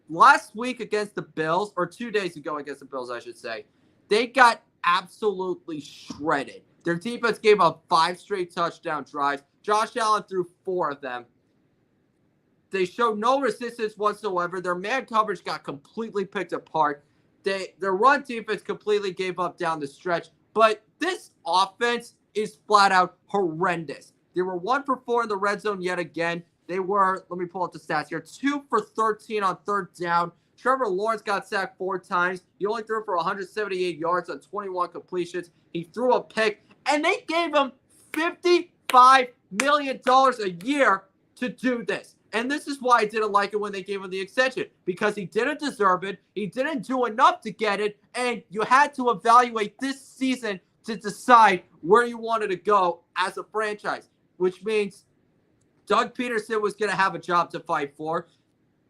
Last week against the Bills, or 2 days ago against the Bills, I should say, they got absolutely shredded. Their defense gave up 5 straight touchdown drives. Josh Allen threw 4 of them. They showed no resistance whatsoever. Their man coverage got completely picked apart. Their run defense completely gave up down the stretch. But this offense is flat out horrendous. They were 1 for 4 in the red zone yet again. They were, let me pull up the stats here, 2 for 13 on third down, Trevor Lawrence got sacked 4 times. He only threw for 178 yards on 21 completions. He threw a pick, and they gave him $55 million a year to do this. And this is why I didn't like it when they gave him the extension, because he didn't deserve it. He didn't do enough to get it, and you had to evaluate this season to decide where you wanted to go as a franchise, which means Doug Peterson was going to have a job to fight for.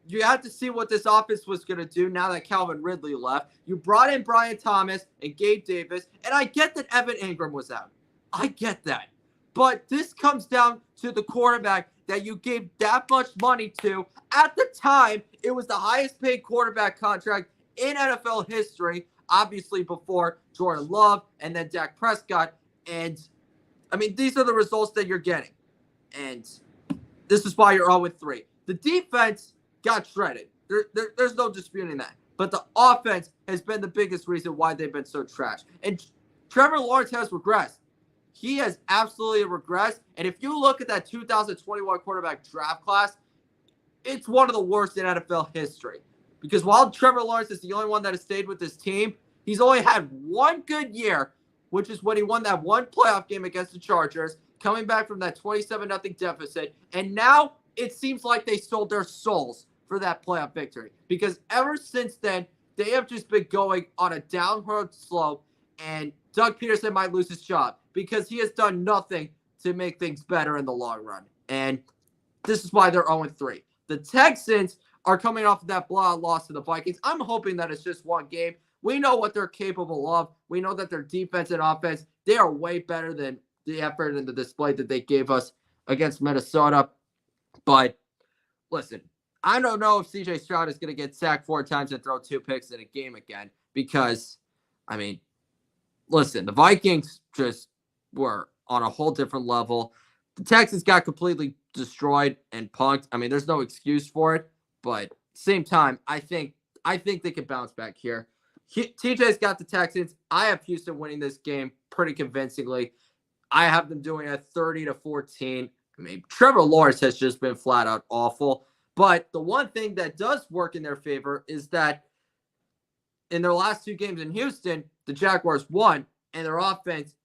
You had to see what this offense was going to do now that Calvin Ridley left. You brought in Brian Thomas and Gabe Davis, and I get that Evan Ingram was out. I get that. But this comes down to the quarterback that you gave that much money to. At the time, it was the highest paid quarterback contract in NFL history, obviously before Jordan Love and then Dak Prescott. And, I mean, these are the results that you're getting. And this is why you're 0-3. The defense got shredded. There's no disputing that. But the offense has been the biggest reason why they've been so trash. And Trevor Lawrence has regressed. He has absolutely regressed. And if you look at that 2021 quarterback draft class, it's one of the worst in NFL history. Because while Trevor Lawrence is the only one that has stayed with this team, he's only had one good year, which is when he won that one playoff game against the Chargers, coming back from that 27-0 deficit. And now it seems like they sold their souls for that playoff victory. Because ever since then, they have just been going on a downward slope, and Doug Peterson might lose his job because he has done nothing to make things better in the long run. And this is why they're 0-3. The Texans are coming off of that blowout loss to the Vikings. I'm hoping that it's just one game. We know what they're capable of. We know that their defense and offense, they are way better than the effort and the display that they gave us against Minnesota. But listen, I don't know if CJ Stroud is going to get sacked 4 times and throw 2 picks in a game again because, I mean, listen, the Vikings just were on a whole different level. The Texans got completely destroyed and punked. I mean, there's no excuse for it, but same time, I think they can bounce back here. TJ's got the Texans. I have Houston winning this game pretty convincingly. I have them doing it 30-14. I mean, Trevor Lawrence has just been flat out awful. But the one thing that does work in their favor is that in their last 2 games in Houston, the Jaguars won, and their offense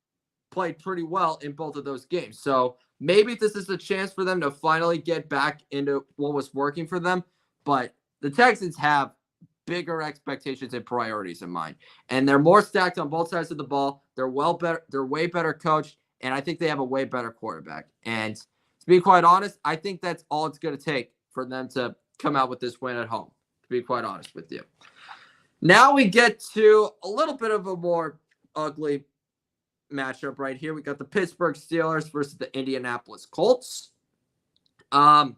played pretty well in both of those games. So maybe this is a chance for them to finally get back into what was working for them. But the Texans have bigger expectations and priorities in mind. And they're more stacked on both sides of the ball. They're way better coached, and I think they have a way better quarterback. And to be quite honest, I think that's all it's going to take for them to come out with this win at home, to be quite honest with you. Now we get to a little bit of a more ugly matchup right here. We got the Pittsburgh Steelers versus the Indianapolis Colts. The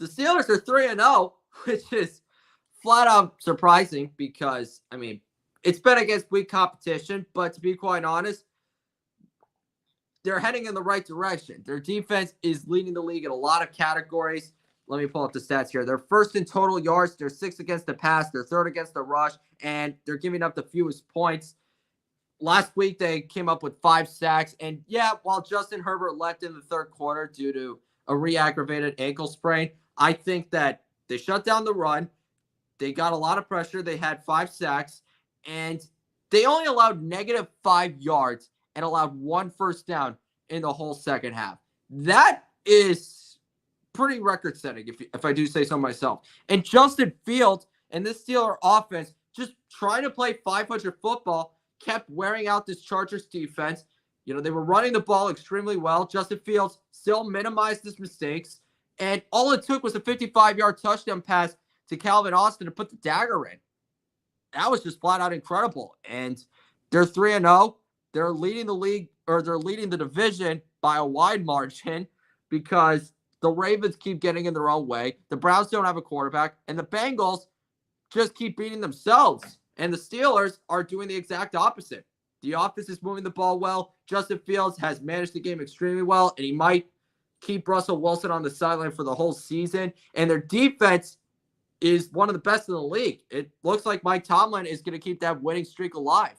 Steelers are 3-0, which is flat out surprising because, I mean, it's been against weak competition, but to be quite honest, they're heading in the right direction. Their defense is leading the league in a lot of categories. Let me pull up the stats here. They're first in total yards. They're 6th against the pass. They're 3rd against the rush, and they're giving up the fewest points. Last week, they came up with 5 sacks. And, yeah, while Justin Herbert left in the 3rd quarter due to a re-aggravated ankle sprain, I think that they shut down the run. They got a lot of pressure. They had 5 sacks, and they only allowed -5 yards and allowed 1 first down in the whole second half. That is pretty record-setting, if I do say so myself. And Justin Fields and this Steeler offense just trying to play 500 football kept wearing out this Chargers defense. You know, they were running the ball extremely well. Justin Fields still minimized his mistakes. And all it took was a 55-yard touchdown pass to Calvin Austin to put the dagger in. That was just flat out incredible. And they're 3-0. They're leading the league, or they're leading the division by a wide margin because the Ravens keep getting in their own way. The Browns don't have a quarterback. And the Bengals just keep beating themselves. And the Steelers are doing the exact opposite. The offense is moving the ball well. Justin Fields has managed the game extremely well, and he might keep Russell Wilson on the sideline for the whole season. And their defense is one of the best in the league. It looks like Mike Tomlin is going to keep that winning streak alive.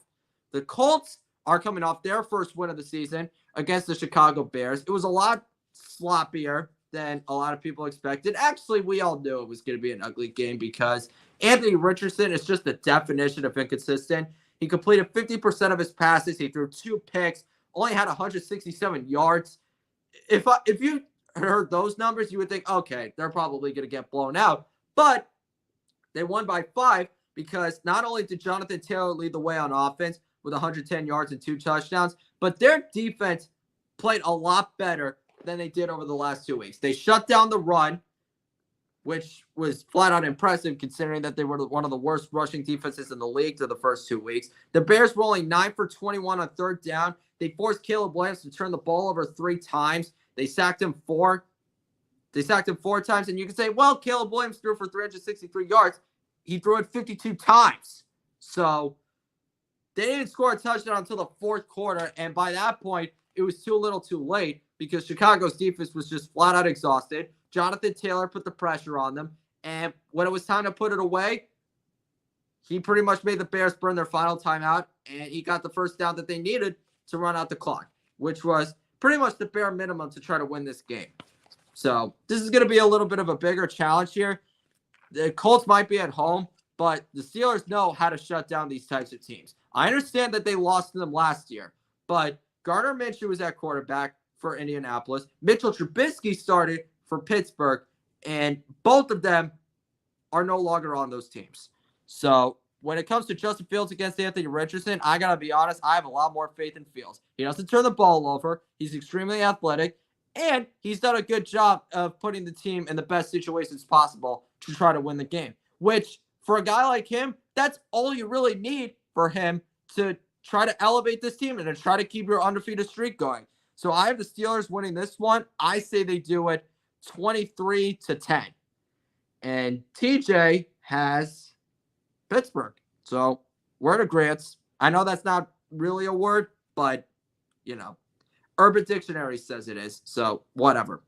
The Colts are coming off their first win of the season against the Chicago Bears. It was a lot sloppier than a lot of people expected. Actually, we all knew it was going to be an ugly game because Anthony Richardson is just the definition of inconsistent. He completed 50% of his passes. He threw 2 picks, only had 167 yards. If you heard those numbers, you would think, okay, they're probably going to get blown out. But they won by 5 because not only did Jonathan Taylor lead the way on offense with 110 yards and 2 touchdowns, but their defense played a lot better than they did over the last 2 weeks. They shut down the run, which was flat out impressive considering that they were one of the worst rushing defenses in the league through the first 2 weeks. The Bears were only 9 for 21 on third down. They forced Caleb Williams to turn the ball over 3 times. They sacked him 4 times. And you can say, well, Caleb Williams threw for 363 yards. He threw it 52 times. So they didn't score a touchdown until the fourth quarter. And by that point, it was too little too late because Chicago's defense was just flat out exhausted. Jonathan Taylor put the pressure on them. And when it was time to put it away, he pretty much made the Bears burn their final timeout. And he got the first down that they needed to run out the clock, which was pretty much the bare minimum to try to win this game. So this is going to be a little bit of a bigger challenge here. The Colts might be at home, but the Steelers know how to shut down these types of teams. I understand that they lost to them last year, but Gardner Minshew was at quarterback for Indianapolis. Mitchell Trubisky started for Pittsburgh, and both of them are no longer on those teams. So when it comes to Justin Fields against Anthony Richardson, I got to be honest, I have a lot more faith in Fields. He doesn't turn the ball over. He's extremely athletic, and he's done a good job of putting the team in the best situations possible to try to win the game, which for a guy like him, that's all you really need for him to try to elevate this team and to try to keep your undefeated streak going. So I have the Steelers winning this one. I say they do it 23-10. And TJ has Pittsburgh. So we're in agreement. I know that's not really a word, but, Urban Dictionary says it is. So whatever.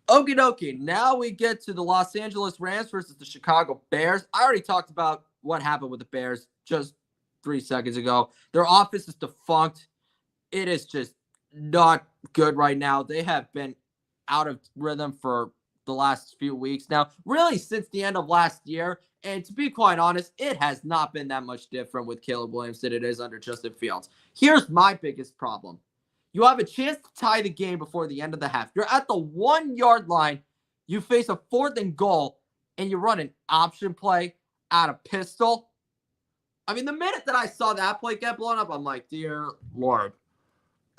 Okie dokie. Now we get to the Los Angeles Rams versus the Chicago Bears. I already talked about what happened with the Bears just 3 seconds ago. Their offense is defunct. It is just not good right now. They have been out of rhythm for the last few weeks now, really since the end of last year. And to be quite honest, it has not been that much different with Caleb Williams than it is under Justin Fields. Here's my biggest problem. You have a chance to tie the game before the end of the half. You're at the 1 yard line. You face a 4th and goal, and you run an option play out of pistol. I mean, the minute that I saw that play get blown up, I'm like, dear Lord,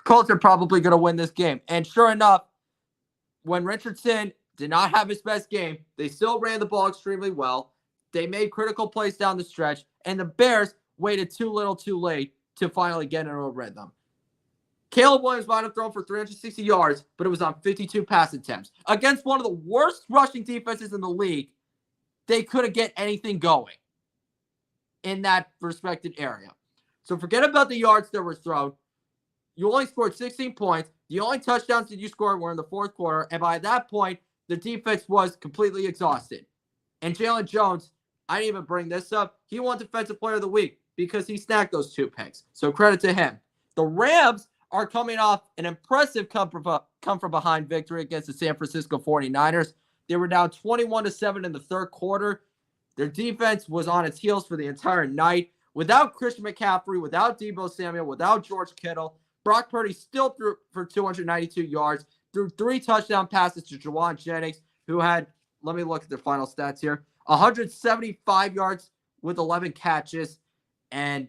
Colts are probably going to win this game. And sure enough, when Richardson did not have his best game, they still ran the ball extremely well. They made critical plays down the stretch, and the Bears waited too little too late to finally get into a rhythm. Caleb Williams might have thrown for 360 yards, but it was on 52 pass attempts. Against one of the worst rushing defenses in the league, they couldn't get anything going in that respected area. So forget about the yards that were thrown. You only scored 16 points. The only touchdowns that you scored were in the fourth quarter, and by that point, the defense was completely exhausted. And Jalen Jones, I didn't even bring this up, he won Defensive Player of the Week because he snagged those 2 picks. So credit to him. The Rams are coming off an impressive come-from-behind victory against the San Francisco 49ers. They were down 21-7 in the third quarter. Their defense was on its heels for the entire night. Without Christian McCaffrey, without Deebo Samuel, without George Kittle, Brock Purdy still threw for 292 yards, threw 3 touchdown passes to Juwan Jennings, who had, let me look at the final stats here, 175 yards with 11 catches. And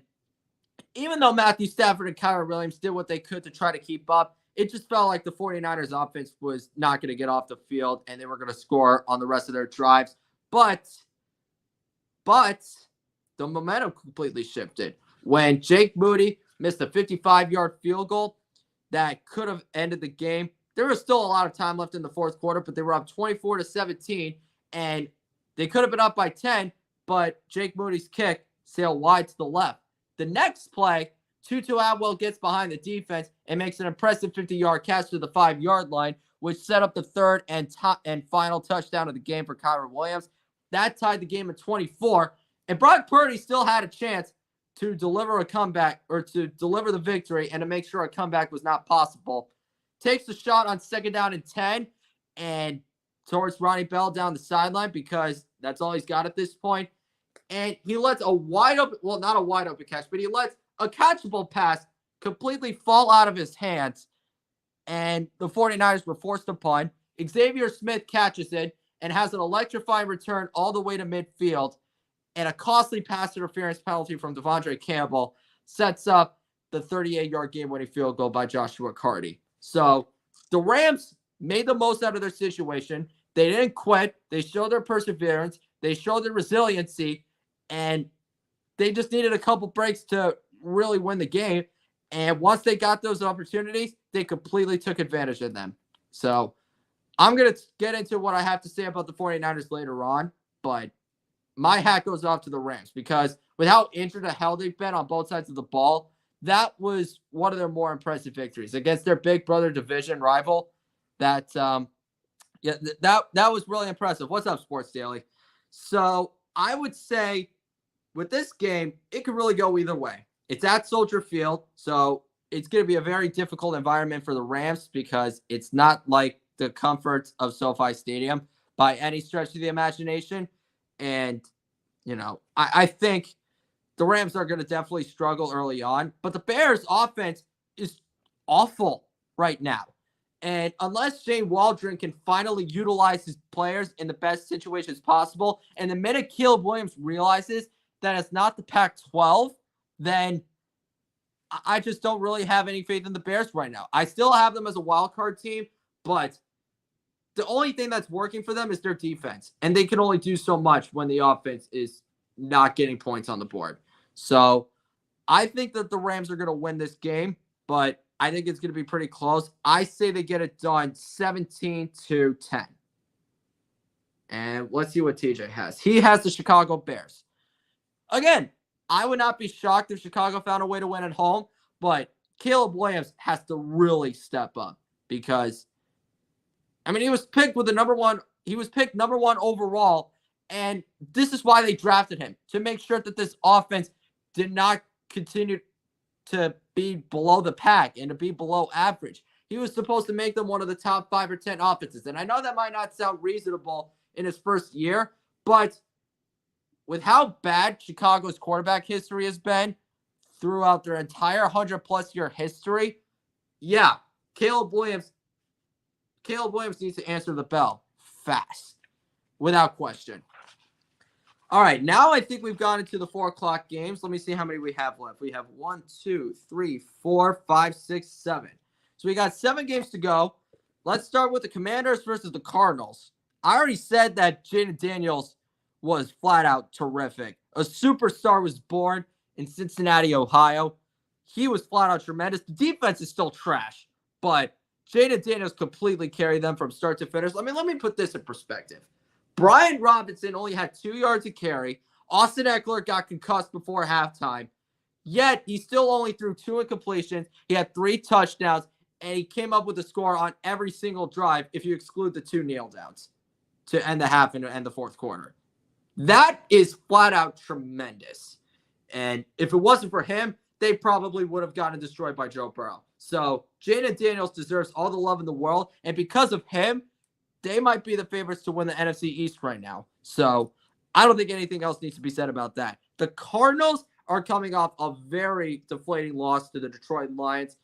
even though Matthew Stafford and Kyren Williams did what they could to try to keep up, it just felt like the 49ers offense was not going to get off the field and they were going to score on the rest of their drives. But the momentum completely shifted when Jake Moody missed a 55-yard field goal that could have ended the game. There was still a lot of time left in the fourth quarter, but they were up 24-17, and they could have been up by 10, but Jake Moody's kick sailed wide to the left. The next play, Tutu Atwell gets behind the defense and makes an impressive 50-yard catch to the 5-yard line, which set up the third and final touchdown of the game for Kyren Williams. That tied the game at 24, and Brock Purdy still had a chance to deliver a comeback or to deliver the victory and to make sure a comeback was not possible. Takes the shot on 2nd down and 10, and towards Ronnie Bell down the sideline because that's all he's got at this point. And he lets a wide open, well, not a wide open catch, but he lets a catchable pass completely fall out of his hands. And the 49ers were forced to punt. Xavier Smith catches it and has an electrifying return all the way to midfield. And a costly pass interference penalty from Devondre Campbell sets up the 38-yard game-winning field goal by Joshua Carty. So the Rams made the most out of their situation. They didn't quit. They showed their perseverance. They showed their resiliency. And they just needed a couple breaks to really win the game. And once they got those opportunities, they completely took advantage of them. So I'm going to get into what I have to say about the 49ers later on. But my hat goes off to the Rams because with how injured the hell they've been on both sides of the ball, that was one of their more impressive victories against their big brother division rival. That was really impressive. What's up, Sports Daily? So I would say with this game, it could really go either way. It's at Soldier Field, so it's going to be a very difficult environment for the Rams because it's not like the comforts of SoFi Stadium by any stretch of the imagination. And, I think the Rams are going to definitely struggle early on, but the Bears offense is awful right now. And unless Shane Waldron can finally utilize his players in the best situations possible, and the minute Caleb Williams realizes that it's not the Pac-12, then I just don't really have any faith in the Bears right now. I still have them as a wild card team, but the only thing that's working for them is their defense. And they can only do so much when the offense is not getting points on the board. So I think that the Rams are going to win this game, but I think it's going to be pretty close. I say they get it done 17-10. And let's see what TJ has. He has the Chicago Bears. Again, I would not be shocked if Chicago found a way to win at home, but Caleb Williams has to really step up because, he was picked with the number one overall, and this is why they drafted him, to make sure that this offense did not continue to be below the pack and to be below average. He was supposed to make them one of the top 5 or 10 offenses, and I know that might not sound reasonable in his first year, but with how bad Chicago's quarterback history has been throughout their entire 100-plus year history, yeah, Caleb Williams needs to answer the bell fast, without question. All right, now I think we've gone into the 4 o'clock games. Let me see how many we have left. We have 1, 2, 3, 4, 5, 6, 7. So we got 7 games to go. Let's start with the Commanders versus the Cardinals. I already said that Jaden Daniels was flat out terrific. A superstar was born in Cincinnati, Ohio. He was flat out tremendous. The defense is still trash, but Jaden Daniels completely carried them from start to finish. Let me put this in perspective. Brian Robinson only had 2 yards to carry. Austin Eckler got concussed before halftime. Yet, he still only threw 2 incompletions. He had 3 touchdowns, and he came up with a score on every single drive if you exclude the 2 kneel downs to end the half and end the fourth quarter. That is flat out tremendous. And if it wasn't for him, they probably would have gotten destroyed by Joe Burrow. So Jaden Daniels deserves all the love in the world. And because of him, they might be the favorites to win the NFC East right now. So I don't think anything else needs to be said about that. The Cardinals are coming off a very deflating loss to the Detroit Lions.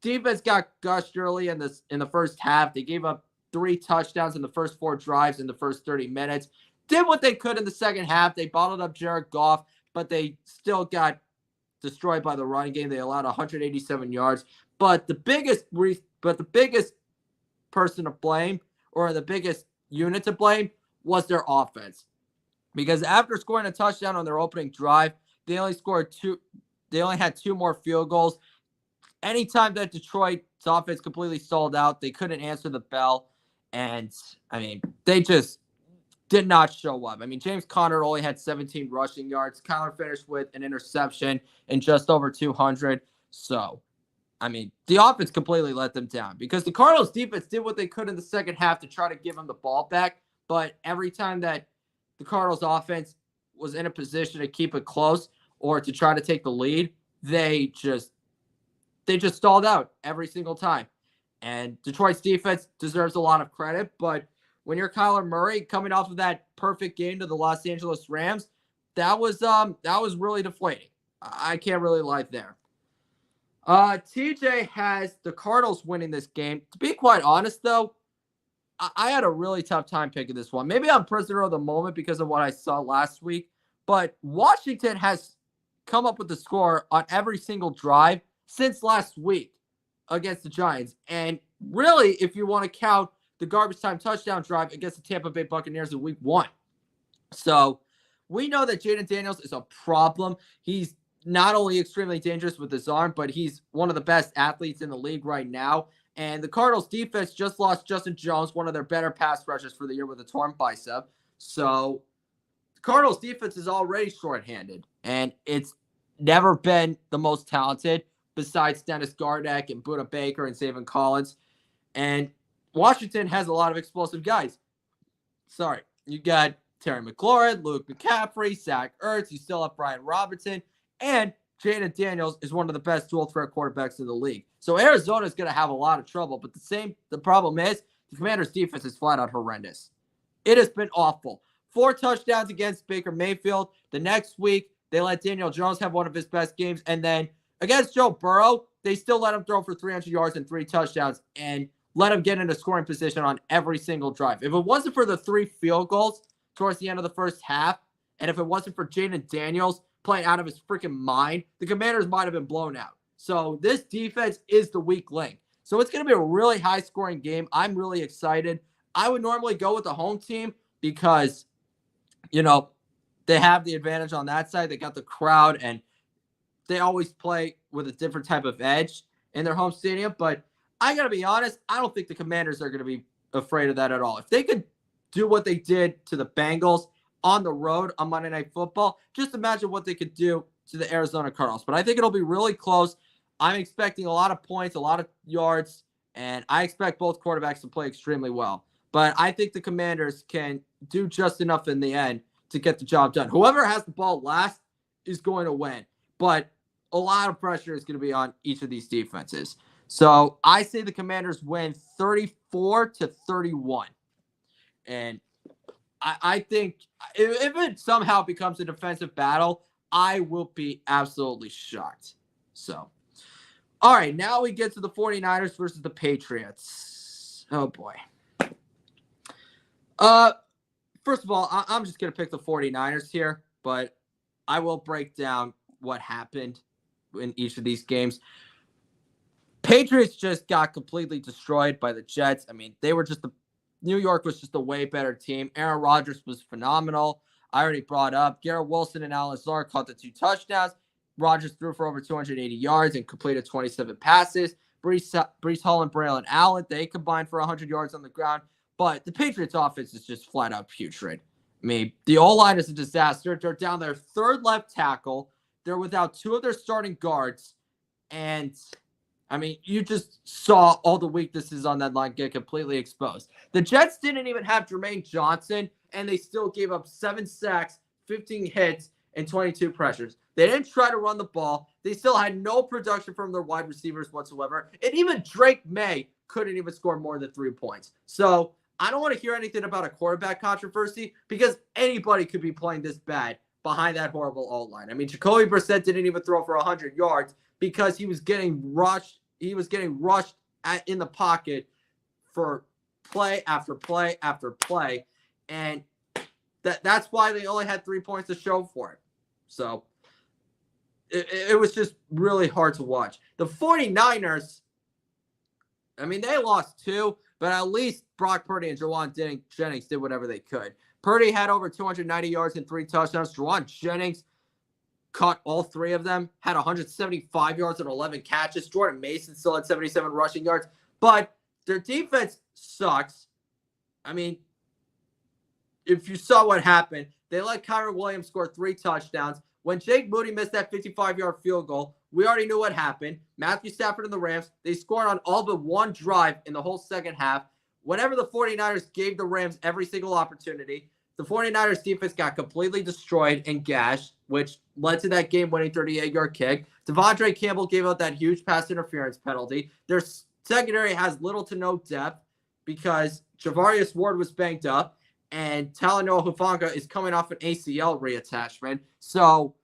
Defense got gushed early in the first half. They gave up 3 touchdowns in the first 4 drives in the first 30 minutes. Did what they could in the second half. They bottled up Jared Goff, but they still got destroyed by the running game. They allowed 187 yards. But the biggest person to blame, or the biggest unit to blame, was their offense. Because after scoring a touchdown on their opening drive, they only had 2 more field goals. Anytime that Detroit's offense completely stalled out, they couldn't answer the bell. And, they just did not show up. James Conner only had 17 rushing yards. Kyler finished with an interception and just over 200. So, the offense completely let them down because the Cardinals defense did what they could in the second half to try to give them the ball back. But every time that the Cardinals offense was in a position to keep it close or to try to take the lead, they just stalled out every single time. And Detroit's defense deserves a lot of credit, but when you're Kyler Murray coming off of that perfect game to the Los Angeles Rams, that was really deflating. I can't really lie there. TJ has the Cardinals winning this game. To be quite honest, though, I had a really tough time picking this one. Maybe I'm prisoner of the moment because of what I saw last week, but Washington has come up with the score on every single drive since last week against the Giants. And really, if you want to count the garbage time touchdown drive against the Tampa Bay Buccaneers in week 1. So we know that Jaden Daniels is a problem. He's not only extremely dangerous with his arm, but he's one of the best athletes in the league right now. And the Cardinals defense just lost Justin Jones, one of their better pass rushers for the year with a torn bicep. So the Cardinals defense is already shorthanded, and it's never been the most talented besides Dennis Gardeck and Budda Baker and Zaven Collins. And Washington has a lot of explosive guys. Sorry, you got Terry McLaurin, Luke McCaffrey, Zach Ertz. You still have Brian Robinson, and Jaden Daniels is one of the best dual threat quarterbacks in the league. So Arizona is going to have a lot of trouble. But the problem is the Commanders' defense is flat out horrendous. It has been awful. 4 touchdowns against Baker Mayfield. The next week, they let Daniel Jones have one of his best games. And then against Joe Burrow, they still let him throw for 300 yards and 3 touchdowns and let him get into scoring position on every single drive. If it wasn't for the 3 field goals towards the end of the first half, and if it wasn't for Jaden Daniels playing out of his freaking mind, the Commanders might have been blown out. So this defense is the weak link. So it's going to be a really high-scoring game. I'm really excited. I would normally go with the home team because, they have the advantage on that side. They got the crowd, and they always play with a different type of edge in their home stadium. But I got to be honest, I don't think the Commanders are going to be afraid of that at all. If they could do what they did to the Bengals on the road on Monday Night Football, just imagine what they could do to the Arizona Cardinals. But I think it'll be really close. I'm expecting a lot of points, a lot of yards, and I expect both quarterbacks to play extremely well. But I think the Commanders can do just enough in the end to get the job done. Whoever has the ball last is going to win. But a lot of pressure is going to be on each of these defenses. So I say the Commanders win 34-31. And I think if it somehow becomes a defensive battle, I will be absolutely shocked. So, all right, now we get to the 49ers versus the Patriots. Oh, boy. First of all, I'm just going to pick the 49ers here, but I will break down what happened in each of these games. Patriots just got completely destroyed by the Jets. I mean, New York was just a way better team. Aaron Rodgers was phenomenal. I already brought up Garrett Wilson and Alan Lazard caught the 2 touchdowns. Rodgers threw for over 280 yards and completed 27 passes. Breece Hall and Braylon Allen, they combined for 100 yards on the ground. But the Patriots offense is just flat out putrid. I mean, the O-line is a disaster. They're down their 3rd left tackle. They're without 2 of their starting guards. And, I mean, you just saw all the weaknesses on that line get completely exposed. The Jets didn't even have Jermaine Johnson, and they still gave up 7 sacks, 15 hits, and 22 pressures. They didn't try to run the ball. They still had no production from their wide receivers whatsoever. And even Drake May couldn't even score more than 3 points. So I don't want to hear anything about a quarterback controversy because anybody could be playing this bad behind that horrible O-line. I mean, Jacoby Brissett didn't even throw for 100 yards because he was getting rushed. He was getting rushed in the pocket for play after play after play. And that's why they only had 3 points to show for it. So it was just really hard to watch. The 49ers, I mean, they lost 2, but at least Brock Purdy and Juwan Jennings did whatever they could. Purdy had over 290 yards and 3 touchdowns. Juwan Jennings caught all 3 of them, had 175 yards and 11 catches. Jordan Mason still had 77 rushing yards. But their defense sucks. I mean, if you saw what happened, they let Kyron Williams score 3 touchdowns. When Jake Moody missed that 55-yard field goal, we already knew what happened. Matthew Stafford and the Rams, they scored on all but 1 drive in the whole second half. Whenever the 49ers gave the Rams every single opportunity, the 49ers defense got completely destroyed and gashed, which led to that game-winning 38-yard kick. Devondre Campbell gave out that huge pass interference penalty. Their secondary has little to no depth. because Javarius Ward was banged up, and Talanoa Hufanga is coming off an ACL reattachment. So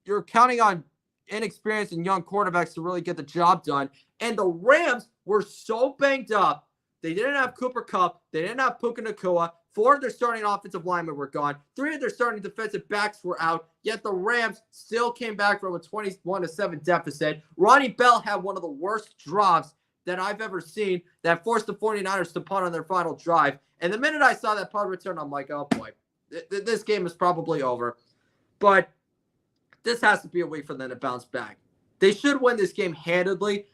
you're counting on inexperienced and young quarterbacks to really get the job done. And the Rams were so banged up. They didn't have Cooper Kupp. They didn't have Puka Nacua. 4 of their starting offensive linemen were gone. 3 of their starting defensive backs were out. Yet the Rams still came back from a 21-7 deficit. Ronnie Bell had one of the worst drops that I've ever seen that forced the 49ers to punt on their final drive. And the minute I saw that punt return, I'm like, oh boy, this game is probably over. But this has to be a week for them to bounce back. They should win this game handedly.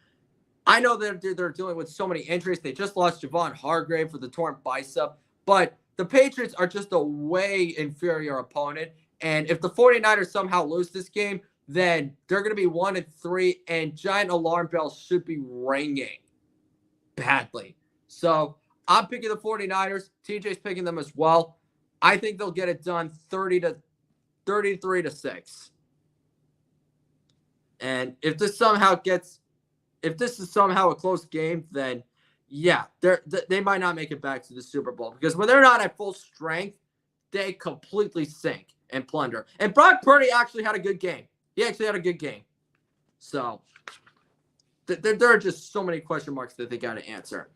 I know that they're dealing with so many injuries. They just lost Javon Hargrave for the torn bicep. But the Patriots are just a way inferior opponent. And if the 49ers somehow lose this game, then they're going to be 1-3, and giant alarm bells should be ringing badly. So I'm picking the 49ers. TJ's picking them as well. I think they'll get it done 33-6. And if this is somehow a close game, then yeah, they might not make it back to the Super Bowl, because when they're not at full strength, they completely sink and plunder. And Brock Purdy actually had a good game. He actually had a good game. So there are just so many question marks that they got to answer.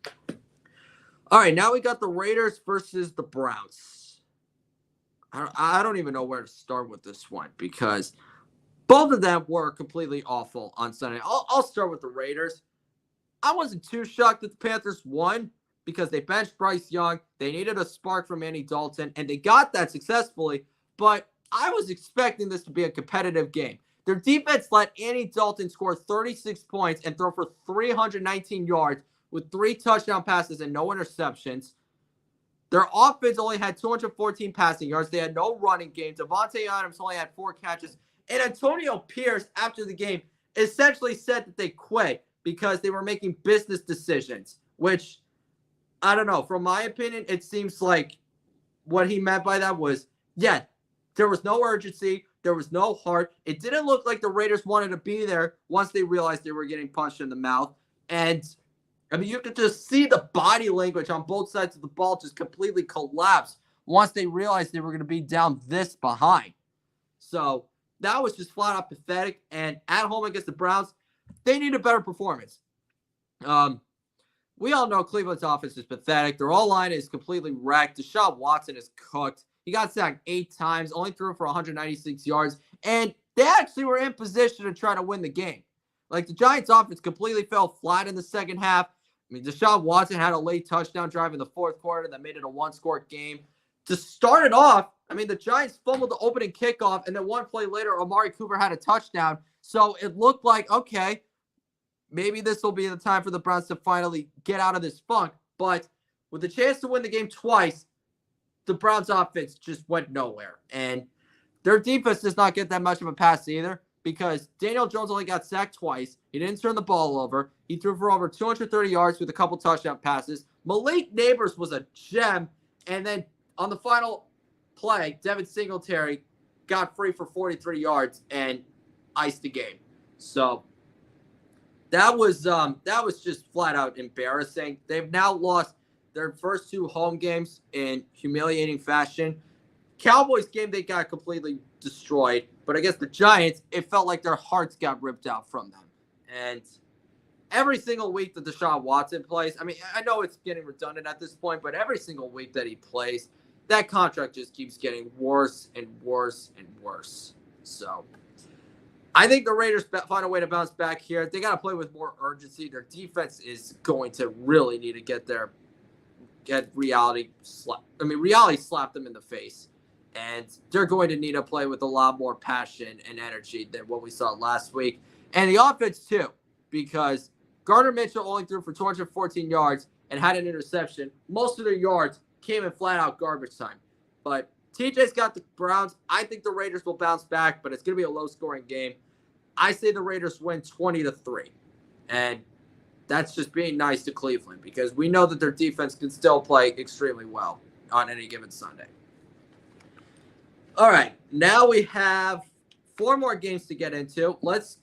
All right, now we got the Raiders versus the Browns. I don't even know where to start with this one, because both of them were completely awful on Sunday. I'll start with the Raiders. I wasn't too shocked that the Panthers won, because they benched Bryce Young. They needed a spark from Andy Dalton, and they got that successfully. But I was expecting this to be a competitive game. Their defense let Andy Dalton score 36 points and throw for 319 yards with 3 touchdown passes and no interceptions. Their offense only had 214 passing yards. They had no running game. Devontae Adams only had 4 catches. And Antonio Pierce, after the game, essentially said that they quit because they were making business decisions, which, I don't know. From my opinion, it seems like what he meant by that was, yeah, there was no urgency. There was no heart. It didn't look like the Raiders wanted to be there once they realized they were getting punched in the mouth. And, I mean, you could just see the body language on both sides of the ball just completely collapse once they realized they were going to be down this behind. So that was just flat out pathetic. And at home against the Browns, they need a better performance. We all know Cleveland's offense is pathetic. Their O-line is completely wrecked. Deshaun Watson is cooked. He got sacked 8 times, only threw for 196 yards. And they actually were in position to try to win the game. Like, the Giants' offense completely fell flat in the second half. I mean, Deshaun Watson had a late touchdown drive in the fourth quarter that made it a 1-score game. To start it off, I mean, the Giants fumbled the opening kickoff, and then one play later, Amari Cooper had a touchdown. So it looked like, okay, maybe this will be the time for the Browns to finally get out of this funk. But with the chance to win the game twice, the Browns offense just went nowhere. And their defense does not get that much of a pass either, because Daniel Jones only got sacked twice. He didn't turn the ball over. He threw for over 230 yards with a couple touchdown passes. Malik Neighbors was a gem. And then on the final play, Devin Singletary got free for 43 yards and iced the game. So that was just flat out embarrassing. They've now lost their first 2 home games in humiliating fashion. Cowboys game, they got completely destroyed. But against the Giants, it felt like their hearts got ripped out from them. And every single week that Deshaun Watson plays, I mean, I know it's getting redundant at this point, but every single week that he plays, that contract just keeps getting worse and worse and worse. So I think the Raiders find a way to bounce back here. They got to play with more urgency. Their defense is going to really need to get reality slapped. I mean, reality slapped them in the face. And they're going to need to play with a lot more passion and energy than what we saw last week. And the offense, too, because Gardner Mitchell only threw for 214 yards and had an interception. Most of their yards came in flat-out garbage time. But TJ's got the Browns. I think the Raiders will bounce back, but it's going to be a low-scoring game. I say the Raiders win 20-3. And that's just being nice to Cleveland, because we know that their defense can still play extremely well on any given Sunday. All right, now we have 4 more games to get into. Let's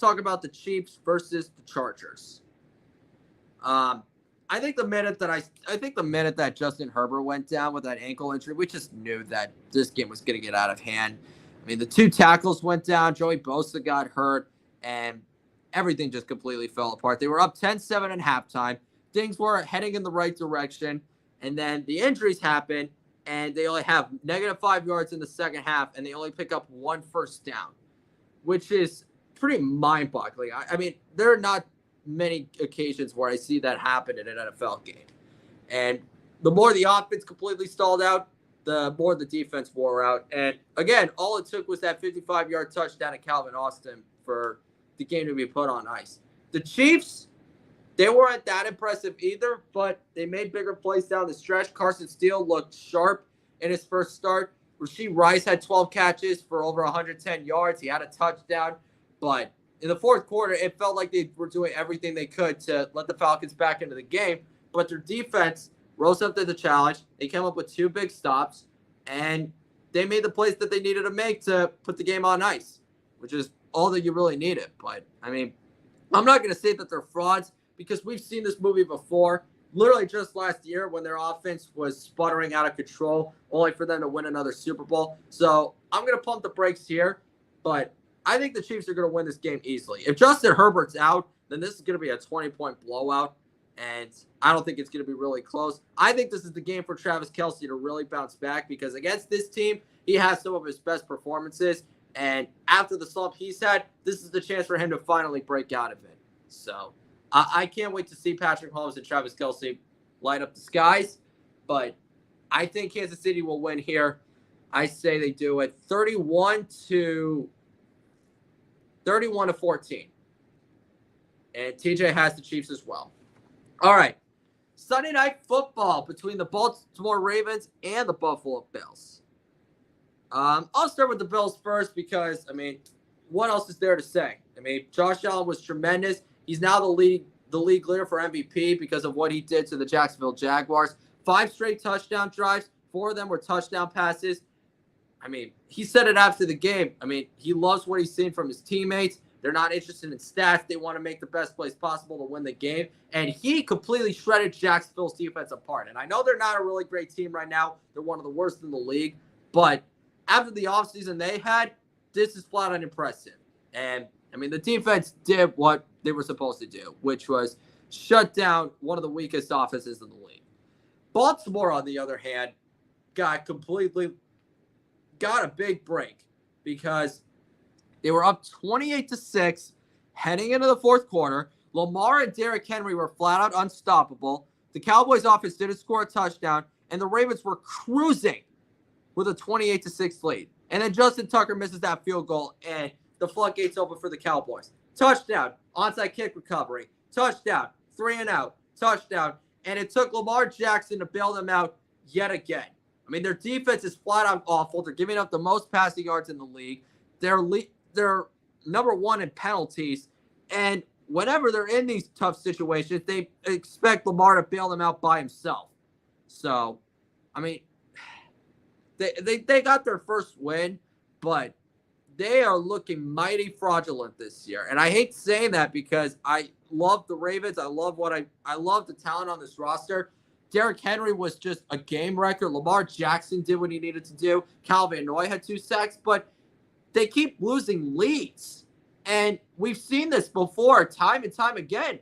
talk about the Chiefs versus the Chargers. I I think the minute that Justin Herbert went down with that ankle injury, we just knew that this game was going to get out of hand. I mean, the two tackles went down. Joey Bosa got hurt, and everything just completely fell apart. They were up 10-7 at halftime. Things were heading in the right direction, and then the injuries happened, and they only have -5 yards in the second half, and they only pick up 1 first down, which is pretty mind-boggling. I mean, there are not many occasions where I see that happen in an NFL game. And the more the offense completely stalled out, the more the defense wore out. And again, all it took was that 55-yard touchdown to Calvin Austin for the game to be put on ice. The Chiefs, they weren't that impressive either, but they made bigger plays down the stretch. Carson Steele looked sharp in his first start. Rashee Rice had 12 catches for over 110 yards. He had a touchdown, but in the fourth quarter, it felt like they were doing everything they could to let the Falcons back into the game, but their defense rose up to the challenge. They came up with 2 big stops, and they made the plays that they needed to make to put the game on ice, which is all that you really needed. But, I mean, I'm not going to say that they're frauds because we've seen this movie before. Literally just last year when their offense was sputtering out of control, only for them to win another Super Bowl. So I'm going to pump the brakes here, but I think the Chiefs are going to win this game easily. If Justin Herbert's out, then this is going to be a 20-point blowout, and I don't think it's going to be really close. I think this is the game for Travis Kelce to really bounce back because against this team, he has some of his best performances, and after the slump he's had, this is the chance for him to finally break out of it. So I can't wait to see Patrick Mahomes and Travis Kelce light up the skies, but I think Kansas City will win here. I say they do it 31-14. And TJ has the Chiefs as well. All right. Sunday Night Football between the Baltimore Ravens and the Buffalo Bills. I'll start with the Bills first because, I mean, what else is there to say? I mean, Josh Allen was tremendous. He's now the league leader for MVP because of what he did to the Jacksonville Jaguars. 5 straight touchdown drives. 4 of them were touchdown passes. I mean, he said it after the game. I mean, he loves what he's seen from his teammates. They're not interested in stats. They want to make the best plays possible to win the game. And he completely shredded Jacksonville's defense apart. And I know they're not a really great team right now. They're one of the worst in the league. But after the offseason they had, this is flat out impressive. And, I mean, the defense did what they were supposed to do, which was shut down one of the weakest offenses in the league. Baltimore, on the other hand, got a big break because they were up 28-6 heading into the fourth quarter. Lamar and Derrick Henry were flat out unstoppable. The Cowboys offense didn't score a touchdown, and the Ravens were cruising with a 28-6 lead. And then Justin Tucker misses that field goal, and the floodgates open for the Cowboys. Touchdown, onside kick recovery. Touchdown, 3-and-out. Touchdown, and it took Lamar Jackson to bail them out yet again. I mean, their defense is flat out awful. They're giving up the most passing yards in the league. They're number 1 in penalties. And whenever they're in these tough situations, they expect Lamar to bail them out by himself. So, I mean, they got their first win, but they are looking mighty fraudulent this year. And I hate saying that because I love the Ravens. I love the talent on this roster. Derrick Henry was just a game wrecker. Lamar Jackson did what he needed to do. Calvin Noy had 2 sacks, but they keep losing leads. And we've seen this before time and time again.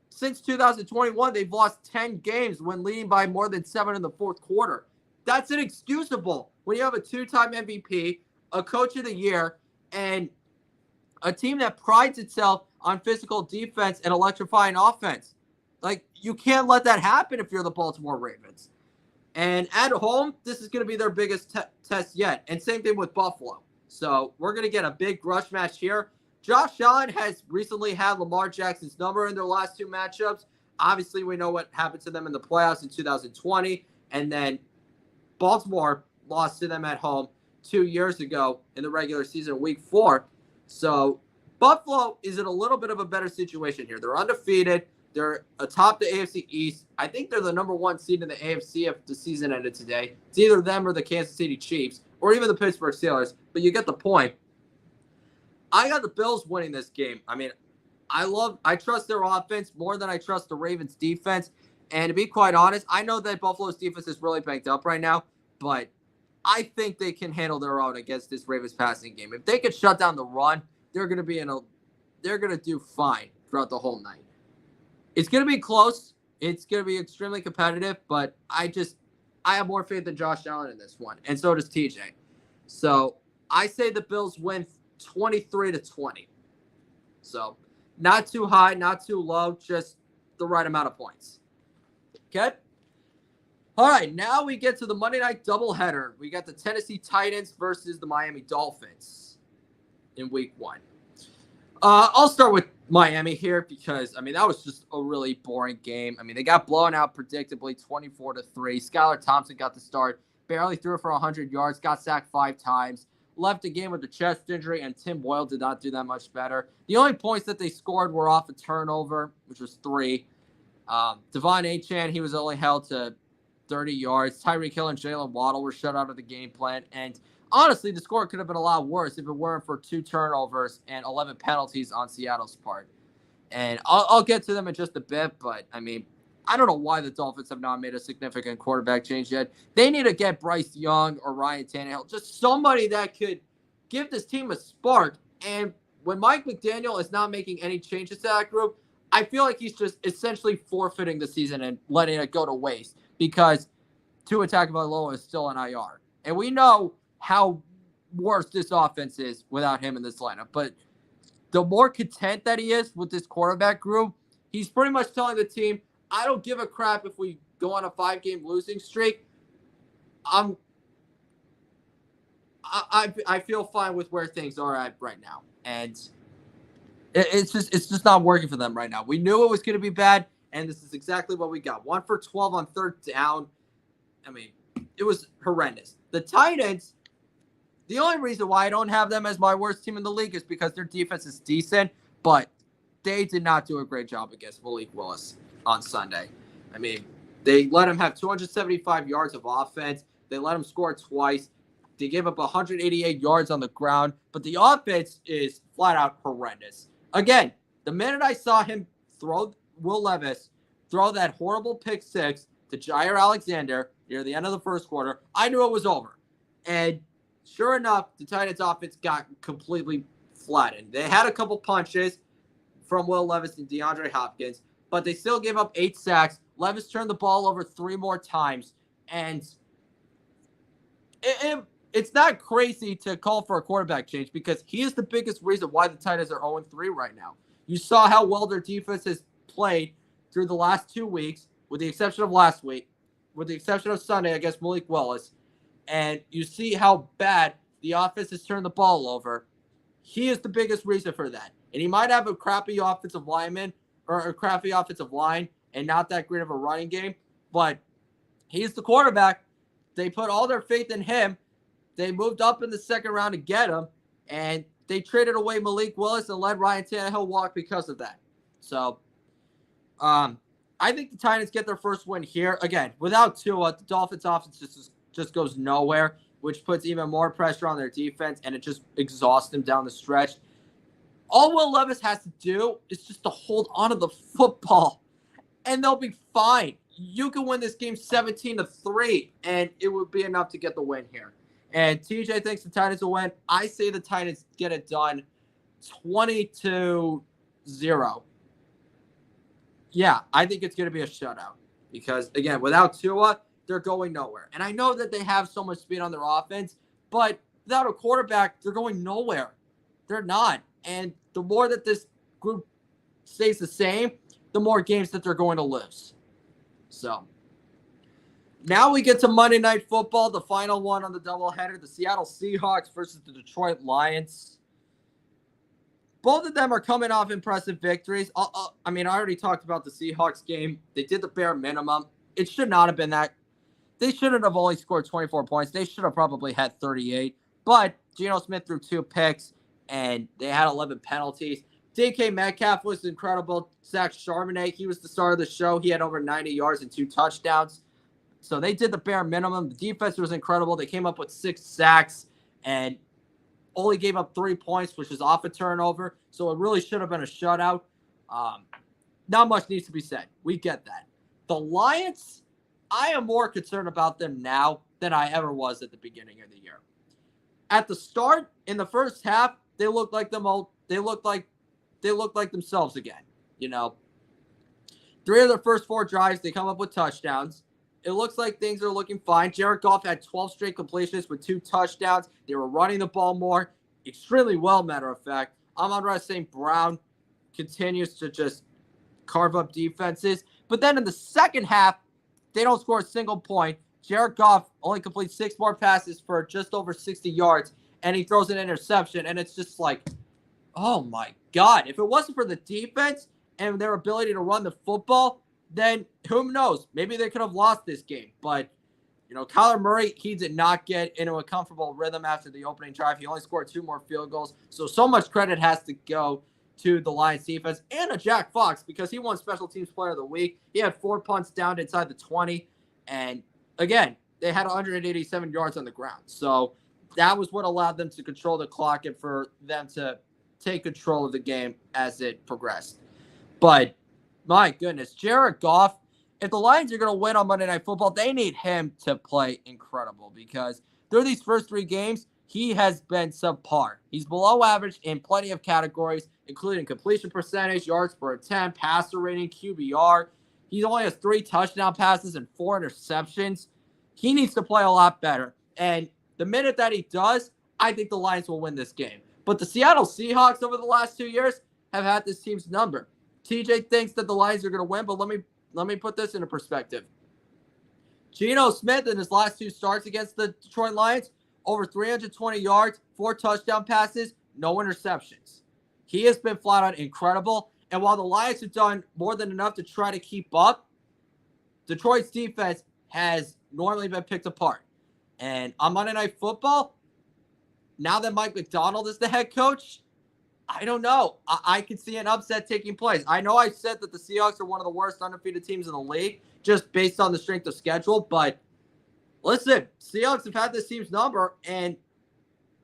Since 2021, they've lost 10 games when leading by more than 7 in the fourth quarter. That's inexcusable when you have a 2-time MVP, a coach of the year, and a team that prides itself on physical defense and electrifying offense. Like, you can't let that happen if you're the Baltimore Ravens. And at home, this is going to be their biggest test yet. And same thing with Buffalo. So we're going to get a big rush match here. Josh Allen has recently had Lamar Jackson's number in their last 2 matchups. Obviously, we know what happened to them in the playoffs in 2020. And then Baltimore lost to them at home 2 years ago in the regular season, week 4. So Buffalo is in a little bit of a better situation here. They're undefeated. They're atop the AFC East. I think they're the number 1 seed in the AFC if the season ended today. It's either them or the Kansas City Chiefs or even the Pittsburgh Steelers, but you get the point. I got the Bills winning this game. I mean, I trust their offense more than I trust the Ravens defense. And to be quite honest, I know that Buffalo's defense is really banked up right now, but I think they can handle their own against this Ravens passing game. If they could shut down the run, they're going to do fine throughout the whole night. It's going to be close. It's going to be extremely competitive, but I have more faith in Josh Allen in this one, and so does TJ. So I say the Bills win 23-20. So not too high, not too low, just the right amount of points. Okay? All right, now we get to the Monday night doubleheader. We got the Tennessee Titans versus the Miami Dolphins in week 1. I'll start with Miami here because, that was just a really boring game. They got blown out predictably 24-3. Skylar Thompson got the start, barely threw for 100 yards, got sacked 5 times, left the game with a chest injury, and Tim Boyle did not do that much better. The only points that they scored were off a turnover, which was 3. Devon Achane, he was only held to 30 yards. Tyreek Hill and Jalen Waddle were shut out of the game plan. And honestly, the score could have been a lot worse if it weren't for 2 turnovers and 11 penalties on Seattle's part. And I'll get to them in just a bit, but, I don't know why the Dolphins have not made a significant quarterback change yet. They need to get Bryce Young or Ryan Tannehill, just somebody that could give this team a spark. And when Mike McDaniel is not making any changes to that group, I feel like he's just essentially forfeiting the season and letting it go to waste because Tua Tagovailoa is still an IR. And we know how worse this offense is without him in this lineup. But the more content that he is with this quarterback group, he's pretty much telling the team, I don't give a crap if we go on a 5-game losing streak. I feel fine with where things are at right now. And it's just not working for them right now. We knew it was going to be bad, and this is exactly what we got. 1 for 12 on 3rd down. It was horrendous. The Titans, the only reason why I don't have them as my worst team in the league is because their defense is decent, but they did not do a great job against Malik Willis on Sunday. They let him have 275 yards of offense. They let him score twice. They gave up 188 yards on the ground, but the offense is flat out horrendous. Again, the minute I saw him throw Will Levis, throw that horrible pick 6 to Jair Alexander near the end of the first quarter, I knew it was over. And sure enough, the Titans offense got completely flattened. They had a couple punches from Will Levis and DeAndre Hopkins, but they still gave up 8 sacks. Levis turned the ball over 3 more times, and it's not crazy to call for a quarterback change because he is the biggest reason why the Titans are 0-3 right now. You saw how well their defense has played through the last 2 weeks, with the exception of last week, with the exception of Sunday against Malik Willis, and you see how bad the offense has turned the ball over. He is the biggest reason for that. And he might have a crappy offensive lineman or a crappy offensive line and not that great of a running game, but he's the quarterback. They put all their faith in him. They moved up in the second round to get him, and they traded away Malik Willis and let Ryan Tannehill walk because of that. So, I think the Titans get their first win here. Again, without Tua, the Dolphins' offense just goes nowhere, which puts even more pressure on their defense, and it just exhausts them down the stretch. All Will Levis has to do is just to hold onto the football, and they'll be fine. You can win this game 17-3, and it would be enough to get the win here. And TJ thinks the Titans will win. I say the Titans get it done 20-0. Yeah, I think it's going to be a shutout because, again, without Tua, they're going nowhere. And I know that they have so much speed on their offense, but without a quarterback, they're going nowhere. They're not. And the more that this group stays the same, the more games that they're going to lose. So now we get to Monday Night Football, the final one on the doubleheader, the Seattle Seahawks versus the Detroit Lions. Both of them are coming off impressive victories. I already talked about the Seahawks game. They did the bare minimum. It should not have been that. They shouldn't have only scored 24 points. They should have probably had 38. But Geno Smith threw 2 picks, and they had 11 penalties. DK Metcalf was incredible. Zach Charbonnet, he was the star of the show. He had over 90 yards and 2 touchdowns. So they did the bare minimum. The defense was incredible. They came up with 6 sacks and only gave up 3 points, which is off a turnover. So it really should have been a shutout. Not much needs to be said. We get that. The Lions, I am more concerned about them now than I ever was at the beginning of the year. At the start, in the first half, they looked like themselves again. You know, 3 of their first 4 drives, they come up with touchdowns. It looks like things are looking fine. Jared Goff had 12 straight completions with 2 touchdowns. They were running the ball more, extremely well, matter of fact. Amon-Ra St. Brown continues to just carve up defenses. But then in the second half, they don't score a single point. Jared Goff only completes 6 more passes for just over 60 yards, and he throws an interception. And it's just like, oh my God. If it wasn't for the defense and their ability to run the football, then who knows? Maybe they could have lost this game. But, you know, Kyler Murray, he did not get into a comfortable rhythm after the opening drive. He only scored 2 more field goals. So much credit has to go to the Lions defense and a Jack Fox because he won Special Teams Player of the Week. He had 4 punts down inside the 20. And, again, they had 187 yards on the ground. So that was what allowed them to control the clock and for them to take control of the game as it progressed. But, my goodness, Jared Goff, if the Lions are going to win on Monday Night Football, they need him to play incredible because through these first 3 games, he has been subpar. He's below average in plenty of categories, including completion percentage, yards per attempt, passer rating, QBR. He only has 3 touchdown passes and 4 interceptions. He needs to play a lot better. And the minute that he does, I think the Lions will win this game. But the Seattle Seahawks over the last 2 years have had this team's number. TJ thinks that the Lions are going to win, but let me put this into perspective. Geno Smith in his last 2 starts against the Detroit Lions, over 320 yards, 4 touchdown passes, no interceptions. He has been flat out incredible. And while the Lions have done more than enough to try to keep up, Detroit's defense has normally been picked apart. And on Monday Night Football, now that Mike Macdonald is the head coach, I don't know. I can see an upset taking place. I know I said that the Seahawks are one of the worst undefeated teams in the league just based on the strength of schedule. But listen, Seahawks have had this team's number. And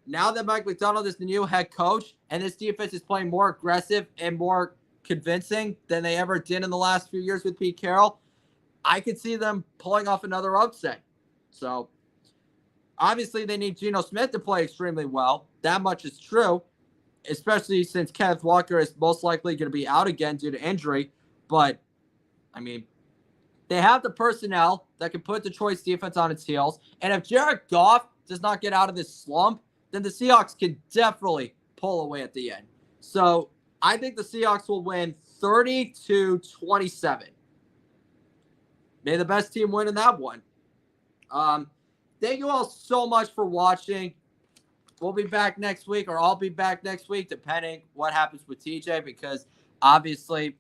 now that Mike Macdonald is the new head coach and this defense is playing more aggressive and more convincing than they ever did in the last few years with Pete Carroll, I could see them pulling off another upset. So obviously they need Geno Smith to play extremely well. That much is true, especially since Kenneth Walker is most likely going to be out again due to injury. But, I mean, they have the personnel that can put Detroit's defense on its heels. And if Jared Goff does not get out of this slump, then the Seahawks can definitely pull away at the end. So I think the Seahawks will win 30-27. May the best team win in that one. Thank you all so much for watching. We'll be back next week, or I'll be back next week, depending what happens with TJ, because obviously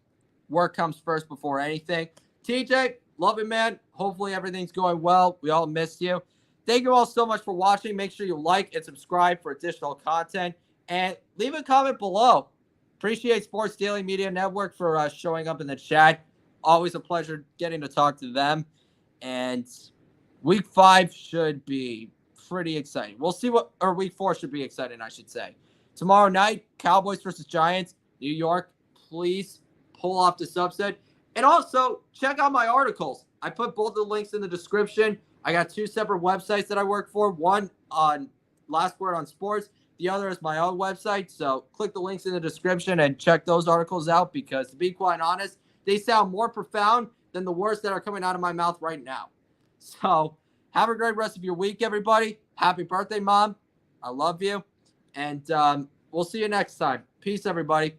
work comes first before anything. TJ, love it, man. Hopefully everything's going well. We all missed you. Thank you all so much for watching. Make sure you like and subscribe for additional content, and leave a comment below. Appreciate Sports Daily Media Network for showing up in the chat. Always a pleasure getting to talk to them. And week 5 should be pretty exciting. We'll see week 4 should be exciting, I should say. Tomorrow night, Cowboys versus Giants, New York. Please pull off this upset. And also, check out my articles. I put both the links in the description. I got 2 separate websites that I work for. One on Last Word on Sports. The other is my own website. So click the links in the description and check those articles out, because to be quite honest, they sound more profound than the words that are coming out of my mouth right now. So have a great rest of your week, everybody. Happy birthday, Mom. I love you. And we'll see you next time. Peace, everybody.